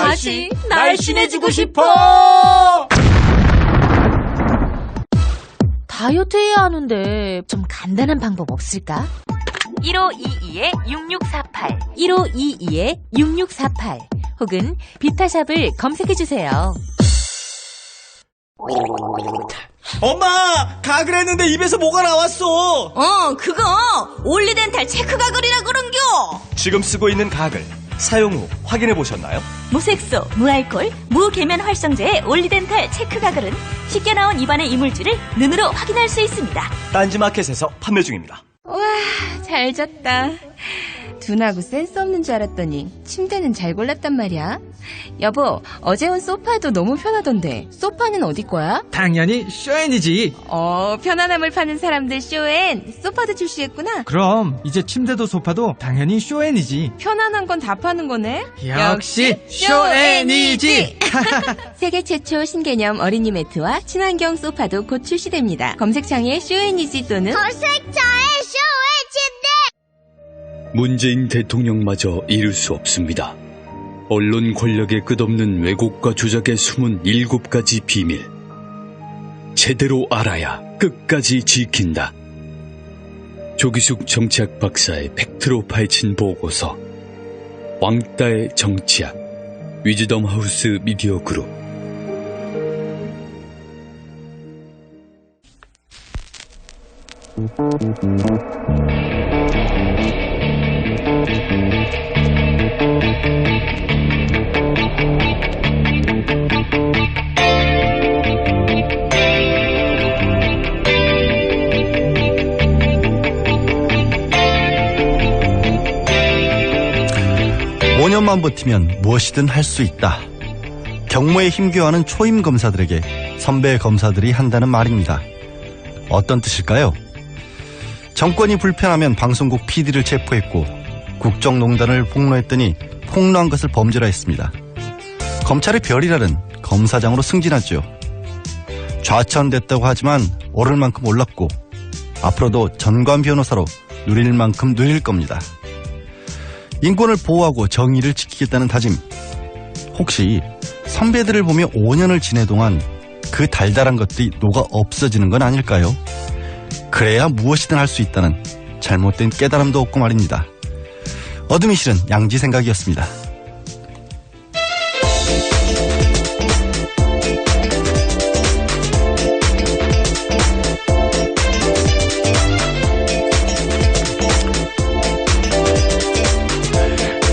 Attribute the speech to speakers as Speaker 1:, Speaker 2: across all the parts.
Speaker 1: 다시 날씬해지고 싶어.
Speaker 2: 다이어트 해야 하는데 좀 간단한 방법 없을까?
Speaker 3: 1522-6648
Speaker 2: 1522-6648 혹은 비타샵을 검색해주세요.
Speaker 1: 엄마, 가글 했는데 입에서 뭐가 나왔어.
Speaker 4: 그거 올리덴탈 체크 가글이라 그런겨.
Speaker 5: 지금 쓰고 있는 가글 사용 후 확인해 보셨나요?
Speaker 3: 무색소, 무알콜, 무계면 활성제의 올리덴탈 체크 가글은 쉽게 나온 입안의 이물질을 눈으로 확인할 수 있습니다.
Speaker 5: 딴지마켓에서 판매 중입니다.
Speaker 6: 와, 잘 잤다. 둔하고 센스 없는 줄 알았더니 침대는 잘 골랐단 말이야. 여보, 어제 온 소파도 너무 편하던데 소파는 어디 거야?
Speaker 7: 당연히 쇼엔이지.
Speaker 6: 편안함을 파는 사람들 쇼엔 소파도 출시했구나.
Speaker 7: 그럼 이제 침대도 소파도 당연히 쇼엔이지.
Speaker 6: 편안한 건 다 파는 거네.
Speaker 7: 역시 쇼엔이지.
Speaker 6: 세계 최초 신개념 어린이 매트와 친환경 소파도 곧 출시됩니다. 검색창에 쇼엔이지 또는
Speaker 8: 문재인 대통령마저 이룰 수 없습니다. 언론 권력의 끝없는 왜곡과 조작의 숨은 7가지 비밀. 제대로 알아야 끝까지 지킨다. 조기숙 정치학 박사의 팩트로 파헤친 보고서. 왕따의 정치학. 위즈덤 하우스 미디어 그룹.
Speaker 9: (5년만) 버티면 무엇이든 할 수 있다. 경무에 힘겨워하는 초임 검사들에게 선배 검사들이 한다는 말입니다. 어떤 뜻일까요? 정권이 불편하면 방송국 PD를 체포했고 국정농단을 폭로했더니 폭로한 것을 범죄라 했습니다. 검찰의 별이라는 검사장으로 승진하죠. 좌천됐다고 하지만 오를 만큼 올랐고 앞으로도 전관 변호사로 누릴 만큼 누릴 겁니다. 인권을 보호하고 정의를 지키겠다는 다짐. 혹시 선배들을 보며 5년을 지내 동안 그 달달한 것들이 녹아 없어지는 건 아닐까요? 그래야 무엇이든 할 수 있다는 잘못된 깨달음도 없고 말입니다. 어둠이 싫은 양지 생각이었습니다.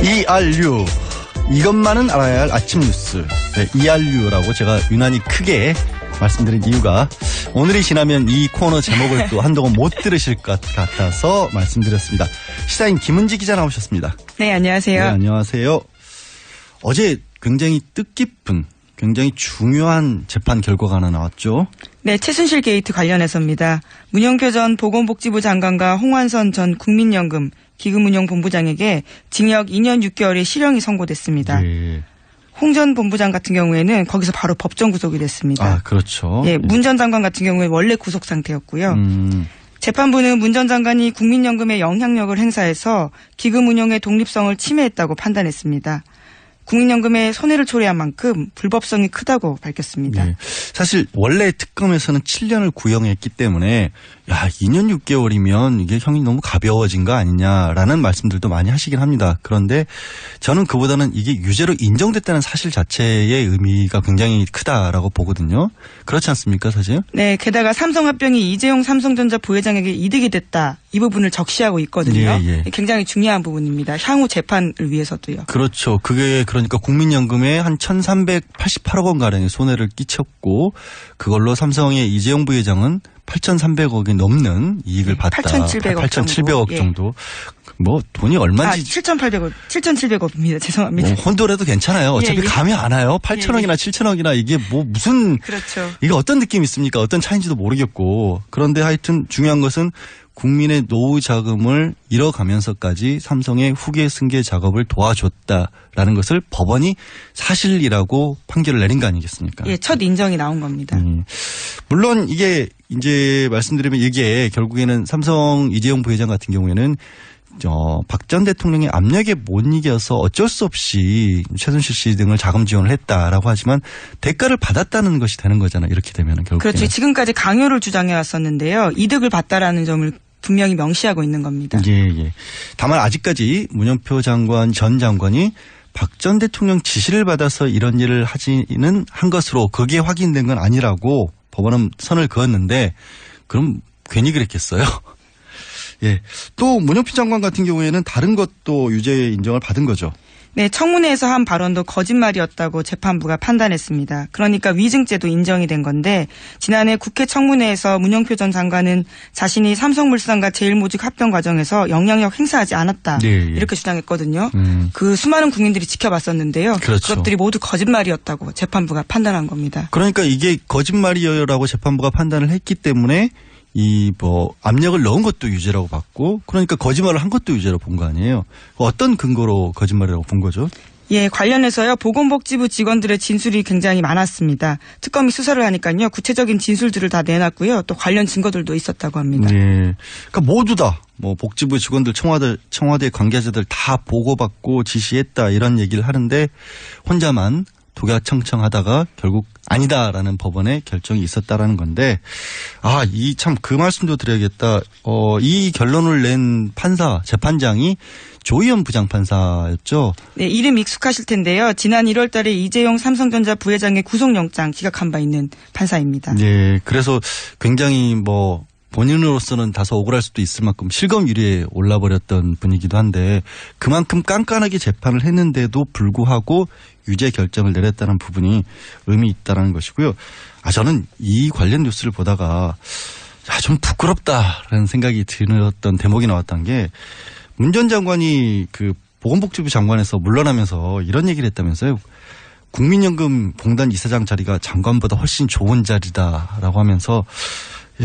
Speaker 9: ERU, 이것만은 알아야 할 아침 뉴스. 네, ERU라고 제가 유난히 크게 말씀드린 이유가 오늘이 지나면 이 코너 제목을 또 한동안 못 들으실 것 같아서 말씀드렸습니다. 시사인 김은지 기자 나오셨습니다.
Speaker 10: 네, 안녕하세요.
Speaker 9: 네, 안녕하세요. 어제 굉장히 뜻깊은, 굉장히 중요한 재판 결과가 하나 나왔죠.
Speaker 10: 네, 최순실 게이트 관련해서입니다. 문영표 전 보건복지부 장관과 홍완선 전 국민연금 기금운용본부장에게 징역 2년 6개월의 실형이 선고됐습니다.
Speaker 9: 네.
Speaker 10: 홍 전 본부장 같은 경우에는 거기서 바로 법정 구속이 됐습니다.
Speaker 9: 아, 그렇죠.
Speaker 10: 예, 문 전 장관 같은 경우에 원래 구속 상태였고요. 재판부는 문 전 장관이 국민연금에 영향력을 행사해서 기금 운용의 독립성을 침해했다고 판단했습니다. 국민연금에 손해를 초래한 만큼 불법성이 크다고 밝혔습니다.
Speaker 9: 네. 사실 원래 특검에서는 7년을 구형했기 때문에 2년 6개월이면 이게 형이 너무 가벼워진 거 아니냐라는 말씀들도 많이 하시긴 합니다. 그런데 저는 그보다는 이게 유죄로 인정됐다는 사실 자체의 의미가 굉장히 크다라고 보거든요. 그렇지 않습니까, 사실?
Speaker 10: 네, 게다가 삼성합병이 이재용 삼성전자 부회장에게 이득이 됐다. 이 부분을 적시하고 있거든요.
Speaker 9: 예.
Speaker 10: 굉장히 중요한 부분입니다. 향후 재판을 위해서도요.
Speaker 9: 그렇죠. 그게 그러니까 국민연금에 한 1,388억 원 가량의 손해를 끼쳤고 그걸로 삼성의 이재용 부회장은 8,300억이 넘는 이익을 봤다. 8,700억 정도. 뭐 돈이 얼마인지.
Speaker 10: 7,700억입니다. 죄송합니다.
Speaker 9: 혼돈해도 괜찮아요. 어차피 감이 안 와요. 8천억이나 7천억이나 이게 뭐 무슨.
Speaker 10: 그렇죠.
Speaker 9: 이게 어떤 느낌이 있습니까? 어떤 차이인지도 모르겠고. 그런데 하여튼 중요한 것은 국민의 노후 자금을 잃어가면서까지 삼성의 후계 승계 작업을 도와줬다라는 것을 법원이 사실이라고 판결을 내린 거 아니겠습니까?
Speaker 10: 예, 첫 인정이 나온 겁니다.
Speaker 9: 물론 이게 이제 말씀드리면 이게 결국에는 삼성 이재용 부회장 같은 경우에는 박 전 대통령의 압력에 못 이겨서 어쩔 수 없이 최순실 씨 등을 자금 지원을 했다라고 하지만 대가를 받았다는 것이 되는 거잖아요. 이렇게 되면 결국.
Speaker 10: 그렇죠. 지금까지 강요를 주장해 왔었는데요. 이득을 봤다라는 점을 분명히 명시하고 있는 겁니다.
Speaker 9: 예. 다만 아직까지 문영표 장관 전 장관이 박 전 대통령 지시를 받아서 이런 일을 하지는 한 것으로 그게 확인된 건 아니라고 법원은 선을 그었는데 그럼 괜히 그랬겠어요. 예. 또 문영표 장관 같은 경우에는 다른 것도 유죄 인정을 받은 거죠.
Speaker 10: 네, 청문회에서 한 발언도 거짓말이었다고 재판부가 판단했습니다. 그러니까 위증죄도 인정이 된 건데 지난해 국회 청문회에서 문영표 전 장관은 자신이 삼성물산과 제일모직 합병 과정에서 영향력 행사하지 않았다.
Speaker 9: 예.
Speaker 10: 이렇게 주장했거든요. 그 수많은 국민들이 지켜봤었는데요.
Speaker 9: 그렇죠.
Speaker 10: 그것들이 모두 거짓말이었다고 재판부가 판단한 겁니다.
Speaker 9: 그러니까 이게 거짓말이라고 재판부가 판단을 했기 때문에 압력을 넣은 것도 유죄라고 봤고, 그러니까 거짓말을 한 것도 유죄라고 본 거 아니에요. 어떤 근거로 거짓말이라고 본 거죠?
Speaker 10: 예, 관련해서요, 보건복지부 직원들의 진술이 굉장히 많았습니다. 특검이 수사를 하니까요, 구체적인 진술들을 다 내놨고요, 또 관련 증거들도 있었다고 합니다.
Speaker 9: 예. 그러니까 모두 다, 복지부 직원들, 청와대 관계자들 다 보고받고 지시했다, 이런 얘기를 하는데, 혼자만 독야청청하다가 결국 아니다라는 법원의 결정이 있었다라는 건데, 참 그 말씀도 드려야겠다. 이 결론을 낸 재판장이 조희연 부장판사였죠.
Speaker 10: 네, 이름 익숙하실 텐데요. 지난 1월 달에 이재용 삼성전자 부회장의 구속영장 기각한 바 있는 판사입니다.
Speaker 9: 네, 그래서 굉장히 본인으로서는 다소 억울할 수도 있을 만큼 실검1위에 올라버렸던 분이기도 한데 그만큼 깐깐하게 재판을 했는데도 불구하고 유죄 결정을 내렸다는 부분이 의미 있다는 것이고요. 저는 이 관련 뉴스를 보다가 좀 부끄럽다라는 생각이 들었던 대목이 나왔던 게 문 전 장관이 그 보건복지부 장관에서 물러나면서 이런 얘기를 했다면서요. 국민연금 공단 이사장 자리가 장관보다 훨씬 좋은 자리다라고 하면서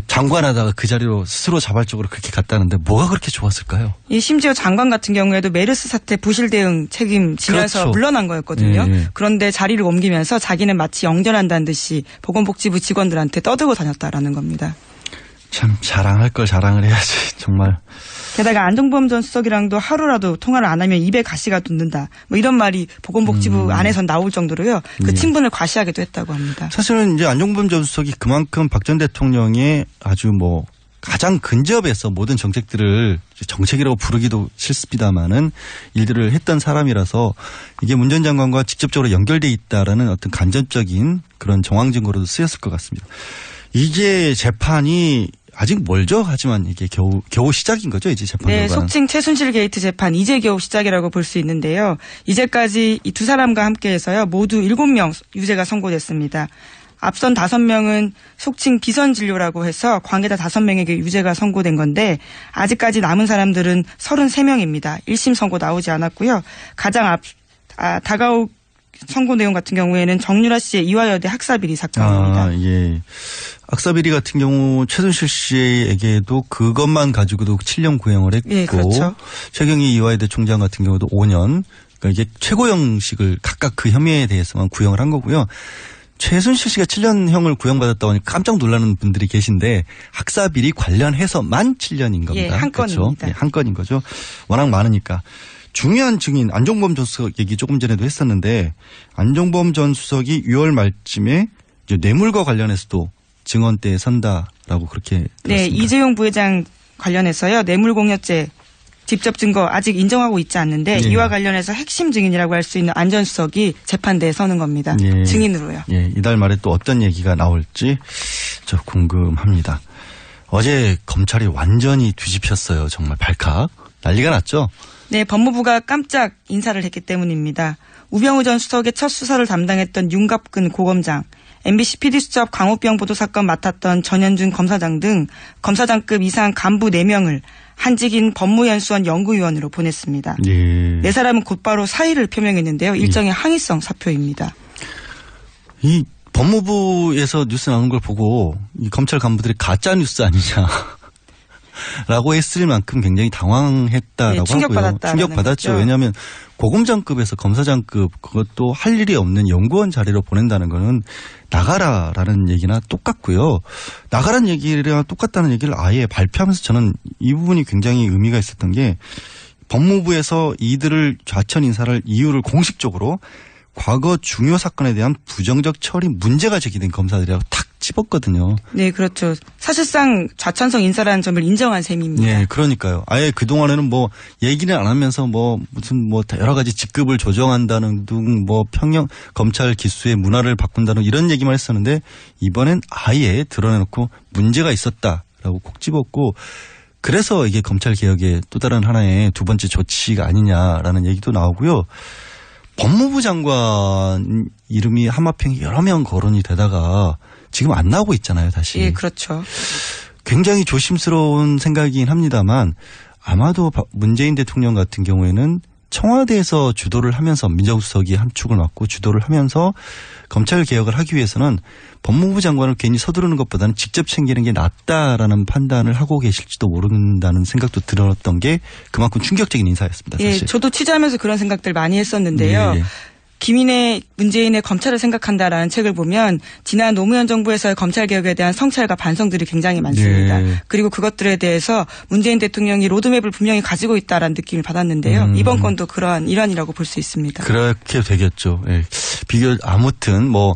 Speaker 9: 장관하다가 그 자리로 스스로 자발적으로 그렇게 갔다는데 뭐가 그렇게 좋았을까요?
Speaker 10: 심지어 장관 같은 경우에도 메르스 사태 부실 대응 책임지면서
Speaker 9: 그렇죠.
Speaker 10: 물러난 거였거든요.
Speaker 9: 네.
Speaker 10: 그런데 자리를 옮기면서 자기는 마치 영전한다는 듯이 보건복지부 직원들한테 떠들고 다녔다라는 겁니다.
Speaker 9: 참 자랑할 걸 자랑을 해야지 정말.
Speaker 10: 게다가 안종범 전 수석이랑도 하루라도 통화를 안 하면 입에 가시가 돋는다. 이런 말이 보건복지부 안에서 나올 정도로요. 그 친분을 과시하기도 했다고 합니다.
Speaker 9: 사실은 이제 안종범 전 수석이 그만큼 박 전 대통령의 아주 가장 근접해서 모든 정책들을 정책이라고 부르기도 싫습니다만은 일들을 했던 사람이라서 이게 문 전 장관과 직접적으로 연결돼 있다라는 어떤 간접적인 그런 정황 증거로도 쓰였을 것 같습니다. 이제 재판이 아직 멀죠. 하지만 이게 겨우 시작인 거죠. 이제 재판 결과는.
Speaker 10: 네. 속칭 최순실 게이트 재판 이제 겨우 시작이라고 볼 수 있는데요. 이제까지 이 두 사람과 함께해서요. 모두 7명 유죄가 선고됐습니다. 앞선 5명은 속칭 비선 진료라고 해서 관계자 5명에게 유죄가 선고된 건데 아직까지 남은 사람들은 33명입니다. 1심 선고 나오지 않았고요. 가장 다가올 선고 내용 같은 경우에는 정유라 씨의 이화여대 학사비리 사건입니다.
Speaker 9: 예. 학사비리 같은 경우 최순실 씨에게도 그것만 가지고도 7년 구형을 했고,
Speaker 10: 예, 그렇죠.
Speaker 9: 최경희 이화여대 총장 같은 경우도 5년. 그러니까 이게 최고형식을 각각 그 혐의에 대해서만 구형을 한 거고요. 최순실 씨가 7년형을 구형받았다고 하니 깜짝 놀라는 분들이 계신데 학사비리 관련해서만 7년인 겁니다.
Speaker 10: 예, 한 건입니다.
Speaker 9: 그렇죠? 예, 한 건인 거죠. 워낙 많으니까. 중요한 증인 안종범 전 수석 얘기 조금 전에도 했었는데 안종범 전 수석이 6월 말쯤에 이제 뇌물과 관련해서도 증언대에 선다라고 그렇게 들었습니다.
Speaker 10: 네, 이재용 부회장 관련해서요. 뇌물공여죄 직접 증거 아직 인정하고 있지 않는데
Speaker 9: 예.
Speaker 10: 이와 관련해서 핵심 증인이라고 할 수 있는 안 전 수석이 재판대에 서는 겁니다.
Speaker 9: 예.
Speaker 10: 증인으로요.
Speaker 9: 예, 이달 말에 또 어떤 얘기가 나올지 저 궁금합니다. 어제 검찰이 완전히 뒤집혔어요. 정말 발칵. 난리가 났죠.
Speaker 10: 네, 법무부가 깜짝 인사를 했기 때문입니다. 우병우 전 수석의 첫 수사를 담당했던 윤갑근 고검장, MBC PD수첩 광우병 보도 사건 맡았던 전현준 검사장 등 검사장급 이상 간부 4명을 한직인 법무연수원 연구위원으로 보냈습니다.
Speaker 9: 예.
Speaker 10: 4사람은 곧바로 사의를 표명했는데요. 일종의 항의성 사표입니다.
Speaker 9: 이 법무부에서 뉴스 나오는 걸 보고 이 검찰 간부들이 가짜 뉴스 아니냐. 라고 했을 만큼 굉장히 당황했다라고 하고요. 충격받았죠. 거죠. 왜냐하면 고검장급에서 검사장급 그것도 할 일이 없는 연구원 자리로 보낸다는 거는 나가라라는 얘기나 똑같고요. 나가라는 얘기랑 똑같다는 얘기를 아예 발표하면서 저는 이 부분이 굉장히 의미가 있었던 게 법무부에서 이들을 좌천 인사를 이유를 공식적으로 과거 중요 사건에 대한 부정적 처리 문제가 제기된 검사들이라고 탁 집었거든요.
Speaker 10: 네, 그렇죠. 사실상 좌천성 인사라는 점을 인정한 셈입니다.
Speaker 9: 네, 그러니까요. 아예 그동안에는 뭐 얘기를 안 하면서 뭐 무슨 뭐 여러 가지 직급을 조정한다는 등 뭐 평형 검찰 기수의 문화를 바꾼다는 이런 얘기만 했었는데 이번엔 아예 드러내놓고 문제가 있었다라고 콕 집었고 그래서 이게 검찰 개혁의 또 다른 하나의 두 번째 조치가 아니냐라는 얘기도 나오고요. 법무부 장관 이름이 한마평 여러 명 거론이 되다가 지금 안 나오고 있잖아요, 다시.
Speaker 10: 예, 그렇죠.
Speaker 9: 굉장히 조심스러운 생각이긴 합니다만 아마도 문재인 대통령 같은 경우에는 청와대에서 주도를 하면서 민정수석이 한 축을 맡고 주도를 하면서 검찰 개혁을 하기 위해서는 법무부 장관을 괜히 서두르는 것보다는 직접 챙기는 게 낫다라는 판단을 하고 계실지도 모른다는 생각도 들었던 게 그만큼 충격적인 인사였습니다. 사실.
Speaker 10: 예, 저도 취재하면서 그런 생각들 많이 했었는데요.
Speaker 9: 예.
Speaker 10: 김인혜 문재인의 검찰을 생각한다라는 책을 보면 지난 노무현 정부에서의 검찰개혁에 대한 성찰과 반성들이 굉장히 많습니다.
Speaker 9: 네.
Speaker 10: 그리고 그것들에 대해서 문재인 대통령이 로드맵을 분명히 가지고 있다라는 느낌을 받았는데요. 이번 건도 그러한 일환이라고 볼 수 있습니다.
Speaker 9: 그렇게 되겠죠. 예. 아무튼 뭐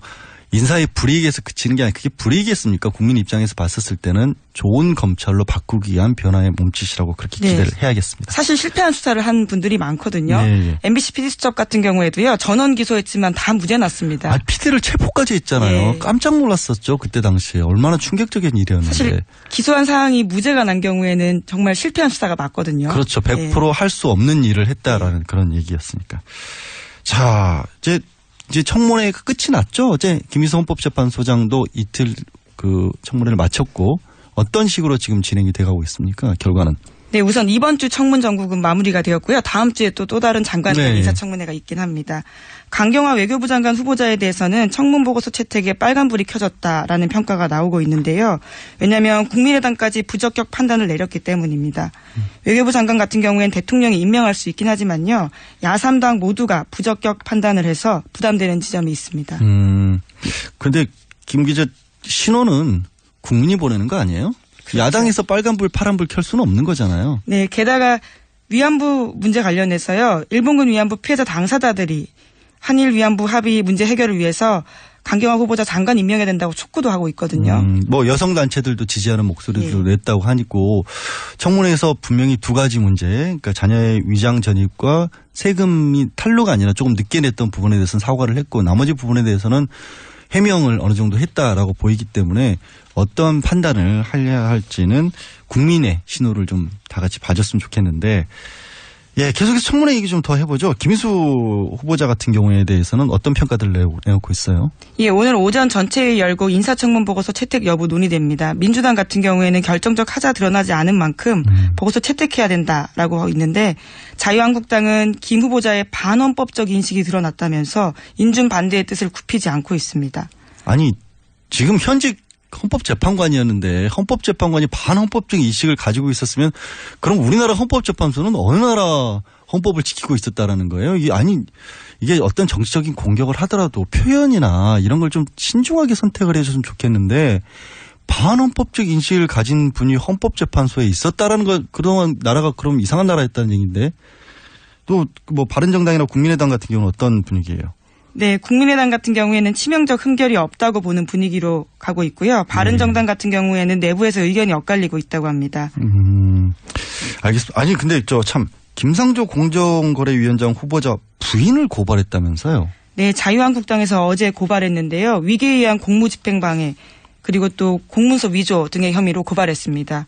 Speaker 9: 인사의 불이익에서 그치는 게 아니라 그게 불이익이겠습니까? 국민 입장에서 봤었을 때는 좋은 검찰로 바꾸기 위한 변화의 몸짓이라고 그렇게 기대를 해야겠습니다.
Speaker 10: 사실 실패한 수사를 한 분들이 많거든요.
Speaker 9: 네.
Speaker 10: MBC PD수첩 같은 경우에도요. 전원 기소했지만 다 무죄 났습니다.
Speaker 9: 아, PD를 체포까지 했잖아요.
Speaker 10: 네.
Speaker 9: 깜짝 놀랐었죠. 그때 당시에. 얼마나 충격적인 일이었는데.
Speaker 10: 사실 기소한 사항이 무죄가 난 경우에는 정말 실패한 수사가 맞거든요.
Speaker 9: 그렇죠. 100% 할 수 없는 일을 했다라는 그런 얘기였으니까. 자, 이제 청문회가 끝이 났죠. 어제 김희수 헌법재판소장도 이틀 그 청문회를 마쳤고 어떤 식으로 지금 진행이 돼가고 있습니까? 결과는.
Speaker 10: 네, 우선 이번 주 청문 전국은 마무리가 되었고요. 다음 주에 또 다른 장관의 인사청문회가 있긴 합니다. 강경화 외교부 장관 후보자에 대해서는 청문 보고서 채택에 빨간불이 켜졌다라는 평가가 나오고 있는데요. 왜냐하면 국민의당까지 부적격 판단을 내렸기 때문입니다. 외교부 장관 같은 경우에는 대통령이 임명할 수 있긴 하지만요. 야3당 모두가 부적격 판단을 해서 부담되는 지점이 있습니다.
Speaker 9: 그런데 김 기자 신호는 국민이 보내는 거 아니에요? 그렇죠. 야당에서 빨간불 파란불 켤 수는 없는 거잖아요.
Speaker 10: 네. 게다가 위안부 문제 관련해서요. 일본군 위안부 피해자 당사자들이 한일 위안부 합의 문제 해결을 위해서 강경화 후보자 장관 임명해야 된다고 촉구도 하고 있거든요.
Speaker 9: 뭐 여성단체들도 지지하는 목소리도 냈다고 하니까 청문회에서 분명히 두 가지 문제, 그러니까 자녀의 위장 전입과 세금이 탈루가 아니라 조금 늦게 냈던 부분에 대해서는 사과를 했고 나머지 부분에 대해서는 해명을 어느 정도 했다라고 보이기 때문에 어떤 판단을 하려야 할지는 국민의 신호를 좀 다 같이 봐줬으면 좋겠는데 예, 계속해서 청문회 얘기 좀 더 해보죠. 김희수 후보자 같은 경우에 대해서는 어떤 평가들을 내놓고 있어요?
Speaker 10: 예, 오늘 오전 전체회의 열고 인사청문 보고서 채택 여부 논의됩니다. 민주당 같은 경우에는 결정적 하자 드러나지 않은 만큼 보고서 채택해야 된다라고 하고 있는데 자유한국당은 김 후보자의 반헌법적 인식이 드러났다면서 인준 반대의 뜻을 굽히지 않고 있습니다.
Speaker 9: 아니, 지금 현직 헌법재판관이었는데 헌법재판관이 반헌법적 인식을 가지고 있었으면 그럼 우리나라 헌법재판소는 어느 나라 헌법을 지키고 있었다라는 거예요? 이게 어떤 정치적인 공격을 하더라도 표현이나 이런 걸 좀 신중하게 선택을 해줬으면 좋겠는데 반헌법적 인식을 가진 분이 헌법재판소에 있었다라는 거 그동안 나라가 그럼 이상한 나라였다는 얘기인데 또 뭐 바른정당이나 국민의당 같은 경우는 어떤 분위기예요?
Speaker 10: 네, 국민의당 같은 경우에는 치명적 흠결이 없다고 보는 분위기로 가고 있고요. 바른정당 같은 경우에는 내부에서 의견이 엇갈리고 있다고 합니다.
Speaker 9: 알겠습니다. 아니 근데 참 김상조 공정거래위원장 후보자 부인을 고발했다면서요?
Speaker 10: 네, 자유한국당에서 어제 고발했는데요. 위계에 의한 공무집행방해 그리고 또 공문서 위조 등의 혐의로 고발했습니다.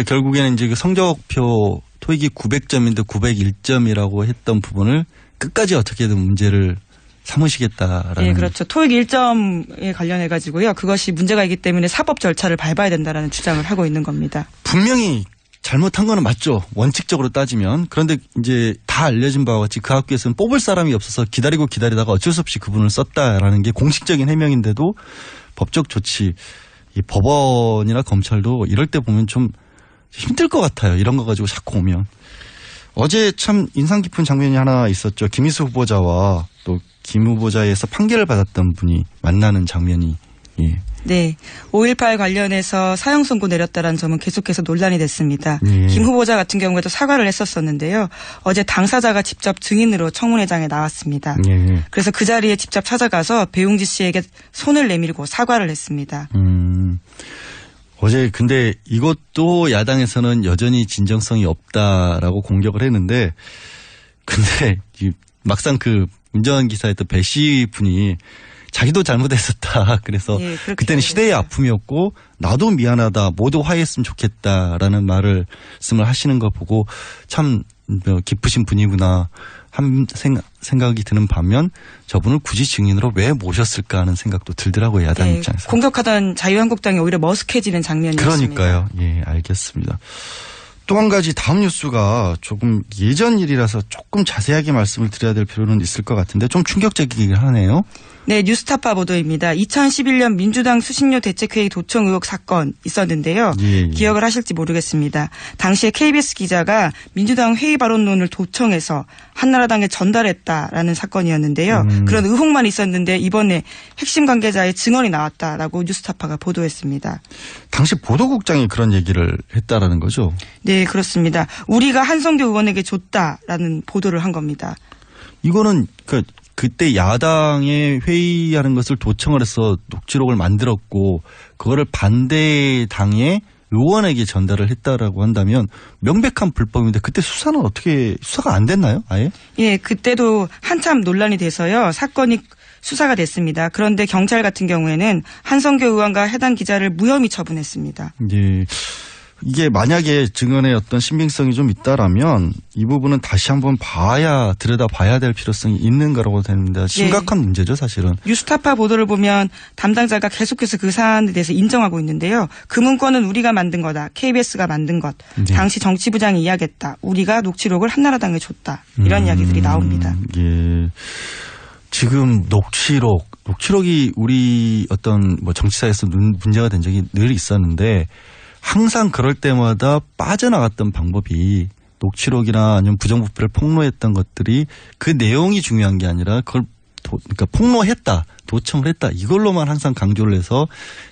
Speaker 9: 결국에는 이제 그 성적표 토익이 900점인데 901점이라고 했던 부분을 끝까지 어떻게든 문제를 삼으시겠다라는.
Speaker 10: 네, 그렇죠. 토익 1점에 관련해 가지고요. 그것이 문제가 있기 때문에 사법 절차를 밟아야 된다라는 주장을 하고 있는 겁니다.
Speaker 9: 분명히 잘못한 거는 맞죠. 원칙적으로 따지면. 그런데 이제 다 알려진 바와 같이 그 학교에서는 뽑을 사람이 없어서 기다리다가 어쩔 수 없이 그분을 썼다라는 게 공식적인 해명인데도 법적 조치, 이 법원이나 검찰도 이럴 때 보면 좀 힘들 것 같아요. 이런 거 가지고 자꾸 오면. 어제 참 인상 깊은 장면이 하나 있었죠. 김희수 후보자와 또 김 후보자에서 판결을 받았던 분이 만나는 장면이. 예.
Speaker 10: 네. 5.18 관련해서 사형 선고 내렸다는 점은 계속해서 논란이 됐습니다.
Speaker 9: 예.
Speaker 10: 김 후보자 같은 경우에도 사과를 했었었는데요. 어제 당사자가 직접 증인으로 청문회장에 나왔습니다.
Speaker 9: 예.
Speaker 10: 그래서 그 자리에 직접 찾아가서 배용지 씨에게 손을 내밀고 사과를 했습니다.
Speaker 9: 어제 근데 이것도 야당에서는 여전히 진정성이 없다라고 공격을 했는데 근데 막상 그 운전기사였던 배 씨 분이 자기도 잘못했었다. 그래서
Speaker 10: 예,
Speaker 9: 그때는 시대의 아픔이었고 나도 미안하다. 모두 화해했으면 좋겠다라는 말씀을 하시는 거 보고 참 깊으신 분이구나 한 생각이 드는 반면 저분을 굳이 증인으로 왜 모셨을까 하는 생각도 들더라고요. 야당
Speaker 10: 네,
Speaker 9: 입장에서.
Speaker 10: 공격하던 자유한국당이 오히려 머쓱해지는 장면이었습니다.
Speaker 9: 그러니까요. 예, 알겠습니다. 또 한 가지 다음 뉴스가 조금 예전 일이라서 조금 자세하게 말씀을 드려야 될 필요는 있을 것 같은데 좀 충격적이긴 하네요.
Speaker 10: 네, 뉴스타파 보도입니다. 2011년 민주당 수신료 대책회의 도청 의혹 사건 있었는데요.
Speaker 9: 예.
Speaker 10: 기억을 하실지 모르겠습니다. 당시에 KBS 기자가 민주당 회의 발언론을 도청해서 한나라당에 전달했다라는 사건이었는데요. 그런 의혹만 있었는데 이번에 핵심 관계자의 증언이 나왔다라고 뉴스타파가 보도했습니다.
Speaker 9: 당시 보도국장이 그런 얘기를 했다라는 거죠?
Speaker 10: 네, 그렇습니다. 우리가 한성교 의원에게 줬다라는 보도를 한 겁니다.
Speaker 9: 이거는 그때 야당에 회의하는 것을 도청을 해서 녹취록을 만들었고 그거를 반대 당의 의원에게 전달을 했다라고 한다면 명백한 불법인데 그때 수사가 안 됐나요? 아예?
Speaker 10: 예, 그때도 한참 논란이 돼서요. 사건이 수사가 됐습니다. 그런데 경찰 같은 경우에는 한성교 의원과 해당 기자를 무혐의 처분했습니다.
Speaker 9: 예. 이게 만약에 증언의 어떤 신빙성이 좀 있다라면 이 부분은 다시 한번 들여다봐야 될 필요성이 있는 거라고 됩니다. 심각한 문제죠, 사실은.
Speaker 10: 뉴스타파 보도를 보면 담당자가 계속해서 그 사안에 대해서 인정하고 있는데요. 그 문건은 우리가 만든 거다. KBS가 만든 것.
Speaker 9: 네.
Speaker 10: 당시 정치부장이 이야기했다. 우리가 녹취록을 한나라당에 줬다. 이런 이야기들이 나옵니다.
Speaker 9: 예. 지금 녹취록이 우리 어떤 정치사에서 문제가 된 적이 늘 있었는데 항상 그럴 때마다 빠져나갔던 방법이 녹취록이나 아니면 부정부패를 폭로했던 것들이 그 내용이 중요한 게 아니라 그걸 그러니까 폭로했다, 도청을 했다 이걸로만 항상 강조를 해서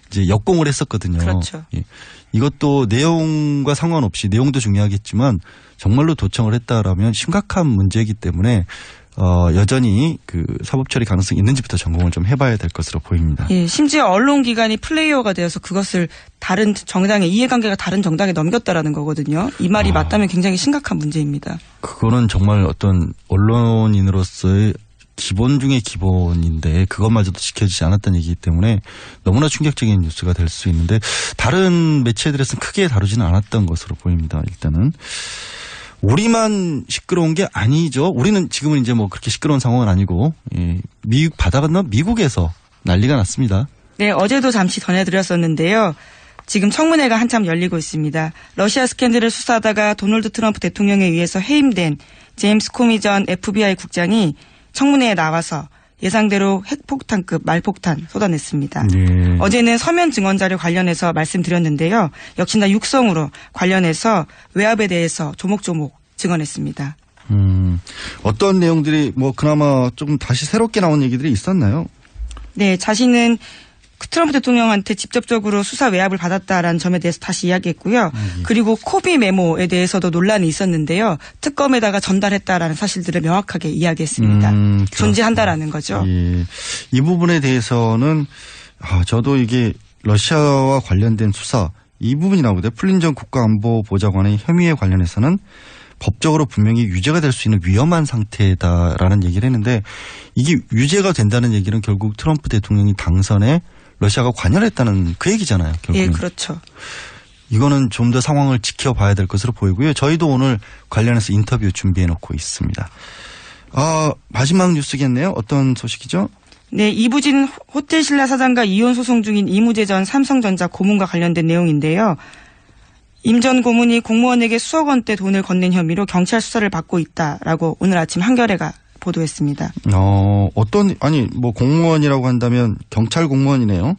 Speaker 9: 이제 역공을 했었거든요.
Speaker 10: 그렇죠.
Speaker 9: 예. 이것도 내용과 상관없이 내용도 중요하겠지만 정말로 도청을 했다라면 심각한 문제이기 때문에 여전히 그 사법 처리 가능성이 있는지부터 점검을 좀 해봐야 될 것으로 보입니다.
Speaker 10: 예, 심지어 언론기관이 플레이어가 되어서 그것을 다른 정당의 이해관계가 다른 정당에 넘겼다라는 거거든요. 이 말이 맞다면 굉장히 심각한 문제입니다.
Speaker 9: 그거는 정말 어떤 언론인으로서의 기본 중의 기본인데 그것마저도 지켜지지 않았다는 얘기이기 때문에 너무나 충격적인 뉴스가 될 수 있는데 다른 매체들에서는 크게 다루지는 않았던 것으로 보입니다. 일단은. 우리만 시끄러운 게 아니죠. 우리는 지금은 이제 그렇게 시끄러운 상황은 아니고 미국 바다 건너 미국에서 난리가 났습니다.
Speaker 10: 네, 어제도 잠시 전해드렸었는데요. 지금 청문회가 한참 열리고 있습니다. 러시아 스캔들을 수사하다가 도널드 트럼프 대통령에 의해서 해임된 제임스 코미 전 FBI 국장이 청문회에 나와서 예상대로 핵폭탄급 말폭탄 쏟아냈습니다.
Speaker 9: 네.
Speaker 10: 어제는 서면 증언 자료 관련해서 말씀드렸는데요. 역시나 육성으로 관련해서 외압에 대해서 조목조목 증언했습니다.
Speaker 9: 어떤 내용들이 그나마 좀 다시 새롭게 나온 얘기들이 있었나요?
Speaker 10: 네, 자신은 트럼프 대통령한테 직접적으로 수사 외압을 받았다라는 점에 대해서 다시 이야기했고요. 그리고 코비 메모에 대해서도 논란이 있었는데요. 특검에다가 전달했다라는 사실들을 명확하게 이야기했습니다. 존재한다라는 거죠.
Speaker 9: 예. 이 부분에 대해서는 저도 이게 러시아와 관련된 수사 이 부분이 나오는데 플린전 국가안보보좌관의 혐의에 관련해서는 법적으로 분명히 유죄가 될 수 있는 위험한 상태다라는 얘기를 했는데 이게 유죄가 된다는 얘기는 결국 트럼프 대통령이 당선에 러시아가 관여했다는 그 얘기잖아요. 결국은.
Speaker 10: 예, 그렇죠.
Speaker 9: 이거는 좀 더 상황을 지켜봐야 될 것으로 보이고요. 저희도 오늘 관련해서 인터뷰 준비해놓고 있습니다. 마지막 뉴스겠네요. 어떤 소식이죠?
Speaker 10: 네, 이부진 호텔신라 사장과 이혼 소송 중인 이무재 전 삼성전자 고문과 관련된 내용인데요. 임 전 고문이 공무원에게 수억 원대 돈을 건넨 혐의로 경찰 수사를 받고 있다라고 오늘 아침 한겨레가 보도했습니다.
Speaker 9: 공무원이라고 한다면 경찰 공무원이네요.